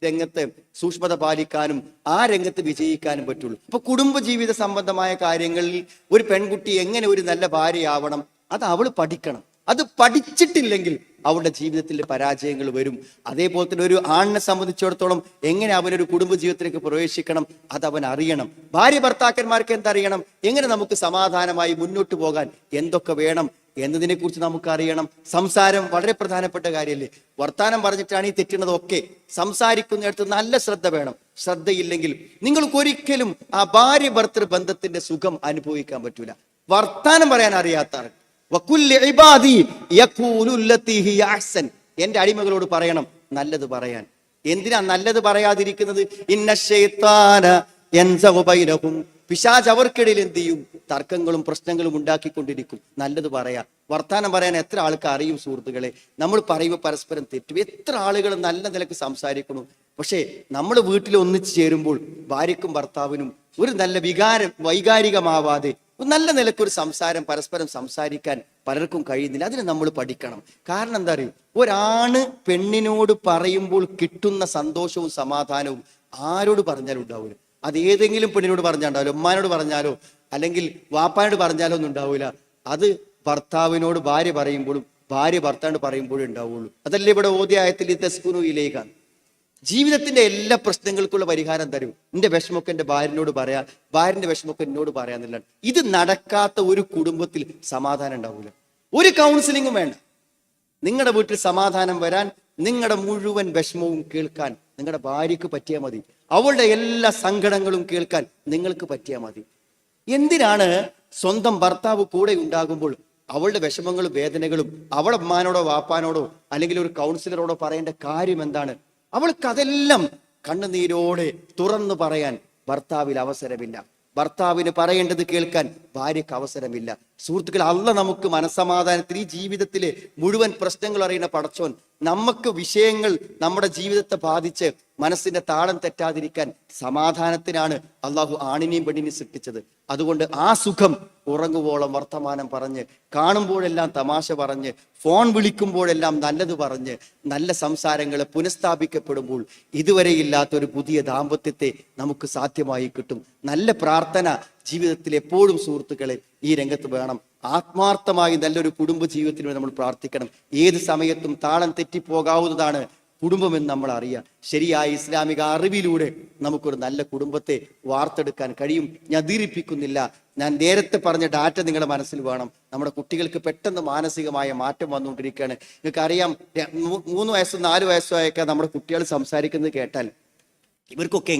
രംഗത്ത് സൂക്ഷ്മത പാലിക്കാനും ആ രംഗത്ത് വിജയിക്കാനും പറ്റുള്ളൂ. അപ്പൊ കുടുംബജീവിത സംബന്ധമായ കാര്യങ്ങളിൽ ഒരു പെൺകുട്ടി എങ്ങനെ ഒരു നല്ല ഭാര്യയാവണം, അത് അവൾ പഠിക്കണം. അത് പഠിച്ചിട്ടില്ലെങ്കിൽ അവളുടെ ജീവിതത്തിൽ പരാജയങ്ങൾ വരും. അതേപോലെ തന്നെ ഒരു ആണിനെ സംബന്ധിച്ചിടത്തോളം എങ്ങനെ അവനൊരു കുടുംബജീവിതത്തിലേക്ക് പ്രവേശിക്കണം അത് അവൻ അറിയണം. ഭാര്യ ഭർത്താക്കന്മാർക്ക് എന്തറിയണം? എങ്ങനെ നമുക്ക് സമാധാനമായി മുന്നോട്ട് പോകാൻ എന്തൊക്കെ വേണം എന്നതിനെ കുറിച്ച് നമുക്ക് അറിയണം. സംസാരം വളരെ പ്രധാനപ്പെട്ട കാര്യമല്ലേ? വർത്താനം പറഞ്ഞിട്ടാണ് ഈ തെറ്റുന്നതൊക്കെ. സംസാരിക്കുന്നിടത്ത് നല്ല ശ്രദ്ധ വേണം. ശ്രദ്ധയില്ലെങ്കിൽ നിങ്ങൾക്ക് ഒരിക്കലും ആ ഭാര്യ ഭർത്തൃ ബന്ധത്തിന്റെ സുഖം അനുഭവിക്കാൻ പറ്റൂല. വർത്താനം പറയാൻ അറിയാത്ത എന്റെ അടിമകളോട് പറയണം നല്ലത് പറയാൻ. എന്തിനാ നല്ലത് പറയാതിരിക്കുന്നത്? പിശാച് അവർക്കിടയിൽ എന്ത് ചെയ്യും? തർക്കങ്ങളും പ്രശ്നങ്ങളും ഉണ്ടാക്കിക്കൊണ്ടിരിക്കും. നല്ലത് പറയാ, വർത്താനം പറയാൻ എത്ര ആൾക്ക് അറിയും സുഹൃത്തുക്കളെ? നമ്മൾ പറയുമ്പോൾ പരസ്പരം തെറ്റും. എത്ര ആളുകൾ നല്ല നിലക്ക് സംസാരിക്കണം. പക്ഷേ നമ്മൾ വീട്ടിൽ ഒന്നിച്ചു ചേരുമ്പോൾ ഭാര്യക്കും ഭർത്താവിനും ഒരു നല്ല വൈകാരികമാവാതെ നല്ല നിലക്കൊരു സംസാരം പരസ്പരം സംസാരിക്കാൻ പലർക്കും കഴിയുന്നില്ല. അതിന് നമ്മൾ പഠിക്കണം. കാരണം എന്താ അറിയും, ഒരാണ് പെണ്ണിനോട് പറയുമ്പോൾ കിട്ടുന്ന സന്തോഷവും സമാധാനവും ആരോട് പറഞ്ഞാലും ഉണ്ടാവില്ല. അത് ഏതെങ്കിലും പെണ്ണിനോട് പറഞ്ഞാണ്ടാവല്ലോ, ഉമ്മാനോട് പറഞ്ഞാലോ അല്ലെങ്കിൽ വാപ്പാനോട് പറഞ്ഞാലോ ഒന്നും ഉണ്ടാവില്ല. അത് ഭർത്താവിനോട് ഭാര്യ പറയുമ്പോഴും ഭാര്യ ഭർത്താവിനോട് പറയുമ്പോഴും ഉണ്ടാവുള്ളൂ. അതല്ലേ ഇവിടെ ഓതിയ ആയത്തിൽ തസ്കുനു ഇലൈകാണ്. ജീവിതത്തിന്റെ എല്ലാ പ്രശ്നങ്ങൾക്കുള്ള പരിഹാരം തരും. എന്റെ വിഷമൊക്കെ എന്റെ ഭാര്യനോട് പറയാ, ഭാര്യന്റെ വിഷമൊക്കെ എന്നോട് പറയാന്നില്ല. ഇത് നടക്കാത്ത ഒരു കുടുംബത്തിൽ സമാധാനം ഉണ്ടാവില്ല. ഒരു കൗൺസിലിങ്ങും വേണ്ട. നിങ്ങളുടെ വീട്ടിൽ സമാധാനം വരാൻ, നിങ്ങളുടെ മുഴുവൻ വിഷമവും കേൾക്കാൻ നിങ്ങളുടെ ഭാര്യക്ക് പറ്റിയാൽ മതി. അവളുടെ എല്ലാ സങ്കടങ്ങളും കേൾക്കാൻ നിങ്ങൾക്ക് പറ്റിയാൽ മതി. എന്തിനാണ് സ്വന്തം ഭർത്താവ് കൂടെ ഉണ്ടാകുമ്പോൾ അവളുടെ വിഷമങ്ങളും വേദനകളും അവളുടെ അമ്മാനോടോ വാപ്പാനോടോ അല്ലെങ്കിൽ ഒരു കൗൺസിലറോടോ പറയേണ്ട കാര്യം എന്താണ്? അവൾക്ക് അതെല്ലാം കണ്ണുനീരോടെ തുറന്നു പറയാൻ ഭർത്താവിൽ അവസരമില്ല. ഭർത്താവിന് പറയേണ്ടത് കേൾക്കാൻ ഭാര്യക്ക് അവസരമില്ല. സുഹൃത്തുക്കൾ, അല്ല നമുക്ക് മനസ്സമാധാനത്തിൽ ഈ ജീവിതത്തിലെ മുഴുവൻ പ്രശ്നങ്ങൾ അറിയുന്ന പടച്ചോൻ നമുക്ക് വിഷയങ്ങൾ നമ്മുടെ ജീവിതത്തെ ബാധിച്ച് മനസ്സിന്റെ താളം തെറ്റാതിരിക്കാൻ സമാധാനത്തിനാണ് അള്ളാഹു ആണിനെയും പെണ്ണിനെയും സൃഷ്ടിച്ചത്. അതുകൊണ്ട് ആ സുഖം ഉറങ്ങുവോളം വർത്തമാനം പറഞ്ഞ്, കാണുമ്പോഴെല്ലാം തമാശ പറഞ്ഞ്, ഫോൺ വിളിക്കുമ്പോഴെല്ലാം നല്ലത് പറഞ്ഞ്, നല്ല സംസാരങ്ങൾ പുനഃസ്ഥാപിക്കപ്പെടുമ്പോൾ ഇതുവരെ ഇല്ലാത്ത ഒരു പുതിയ ദാമ്പത്യത്തെ നമുക്ക് സാധ്യമായി കിട്ടും. നല്ല പ്രാർത്ഥന ജീവിതത്തിൽ എപ്പോഴും സുഹൃത്തുക്കളെ ഈ രംഗത്ത് വേണം. ആത്മാർത്ഥമായി നല്ലൊരു കുടുംബ ജീവിതത്തിന് നമ്മൾ പ്രാർത്ഥിക്കണം. ഏത് സമയത്തും താളം തെറ്റിപ്പോകാവുന്നതാണ് കുടുംബമെന്ന് നമ്മൾ അറിയാം. ശരിയായ ഇസ്ലാമിക അറിവിലൂടെ നമുക്കൊരു നല്ല കുടുംബത്തെ വാർത്തെടുക്കാൻ കഴിയും. ഞാൻ ദീർഘിപ്പിക്കുന്നില്ല. ഞാൻ നേരത്തെ പറഞ്ഞ ഡാറ്റ നിങ്ങളുടെ മനസ്സിൽ വേണം. നമ്മുടെ കുട്ടികൾക്ക് പെട്ടെന്ന് മാനസികമായ മാറ്റം വന്നുകൊണ്ടിരിക്കുകയാണ്. നിങ്ങൾക്ക് അറിയാം, 3 വയസ്സും 4 വയസ്സുമായൊക്കെ നമ്മുടെ കുട്ടികൾ സംസാരിക്കുന്നത് കേട്ടാൽ ഇവർക്കൊക്കെ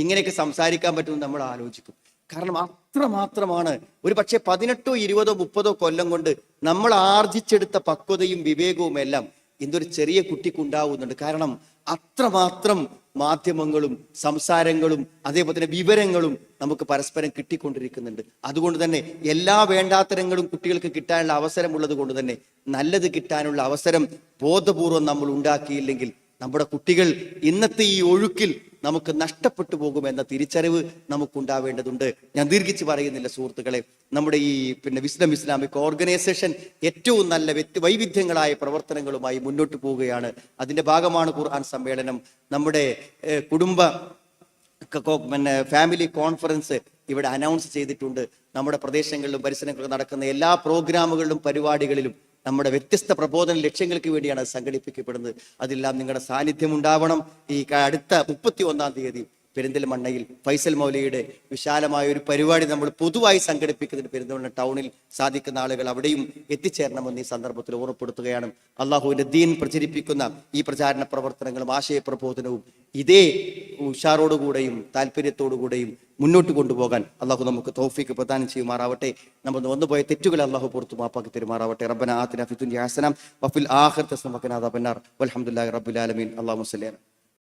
ഇങ്ങനെയൊക്കെ സംസാരിക്കാൻ പറ്റുമെന്ന് നമ്മൾ ആലോചിക്കും. കാരണം അത്രമാത്രമാണ്. ഒരു പക്ഷെ 18, 20, 30 കൊല്ലം കൊണ്ട് നമ്മൾ ആർജിച്ചെടുത്ത പക്വതയും വിവേകവും എല്ലാം ഇന്നൊരു ചെറിയ കുട്ടിക്കുണ്ടാവുന്നുണ്ട്. കാരണം അത്രമാത്രം മാധ്യമങ്ങളും സംസാരങ്ങളും അതേപോലെ തന്നെ വിവരങ്ങളും നമുക്ക് പരസ്പരം കിട്ടിക്കൊണ്ടിരിക്കുന്നുണ്ട്. അതുകൊണ്ട് തന്നെ എല്ലാ വേണ്ടാത്തരങ്ങളും കുട്ടികൾക്ക് കിട്ടാനുള്ള അവസരമുള്ളത് കൊണ്ട് തന്നെ നല്ലത് കിട്ടാനുള്ള അവസരം ബോധപൂർവം നമ്മൾ ഉണ്ടാക്കിയില്ലെങ്കിൽ നമ്മുടെ കുട്ടികൾ ഇന്നത്തെ ഈ ഒഴുക്കിൽ നമുക്ക് നഷ്ടപ്പെട്ടു പോകുമെന്ന തിരിച്ചറിവ് നമുക്കുണ്ടാവേണ്ടതുണ്ട്. ഞാൻ ദീർഘിച്ച് പറയുന്നില്ല സുഹൃത്തുക്കളെ. നമ്മുടെ ഈ വിസ്ഡം ഇസ്ലാമിക് ഓർഗനൈസേഷൻ ഏറ്റവും നല്ല വൈവിധ്യങ്ങളായ പ്രവർത്തനങ്ങളുമായി മുന്നോട്ട് പോവുകയാണ്. അതിന്റെ ഭാഗമാണ് ഖുർആൻ സമ്മേളനം. നമ്മുടെ കുടുംബ ഫാമിലി കോൺഫറൻസ് ഇവിടെ അനൗൺസ് ചെയ്തിട്ടുണ്ട്. നമ്മുടെ പ്രദേശങ്ങളിലും പരിസരങ്ങളിലും നടക്കുന്ന എല്ലാ പ്രോഗ്രാമുകളിലും പരിപാടികളിലും നമ്മുടെ വ്യത്യസ്ത പ്രബോധന ലക്ഷ്യങ്ങൾക്ക് വേണ്ടിയാണ് അത് സംഘടിപ്പിക്കപ്പെടുന്നത്. അതെല്ലാം നിങ്ങളുടെ സാന്നിധ്യം ഉണ്ടാവണം. ഈ അടുത്ത 31-ാം തീയതി പെരിന്തൽമണ്ണയിൽ ഫൈസൽ മൗലയുടെ വിശാലമായ ഒരു പരിപാടി നമ്മൾ പൊതുവായി സംഘടിപ്പിക്കുന്നതിന് പെരിന്തൽമണ്ണ ടൗണിൽ സാധിക്കുന്ന ആളുകൾ അവിടെയും എത്തിച്ചേരണമെന്ന് ഈ സന്ദർഭത്തിൽ ഓർമ്മപ്പെടുത്തുകയാണ്. അള്ളാഹുവിന്റെ ദീൻ പ്രചരിപ്പിക്കുന്ന ഈ പ്രചാരണ പ്രവർത്തനങ്ങളും ആശയപ്രബോധനവും ഇതേ ഉഷാറോടുകൂടെയും താല്പര്യത്തോടുകൂടെയും മുന്നോട്ട് കൊണ്ടുപോകാൻ അള്ളാഹു നമുക്ക് തൗഫീഖ് പ്രദാനം ചെയ്യുമാറാവട്ടെ. നമ്മൾ വന്നുപോയ തെറ്റുകൾ അള്ളാഹു പുറത്തു മാപ്പാക്കി തരുമാറാവട്ടെ. റബ്ബനാ ആതിനാ ഫിദ്ദുനിയ ഹസന വഫിൽ ആഖിറതി ഹസന വഖിനാ അദാബന്നാർ വൽഹംദുലില്ലാഹി റബ്ബിൽ ആലമീൻ. അല്ലാഹുമ്മ സ്വല്ലി അലാ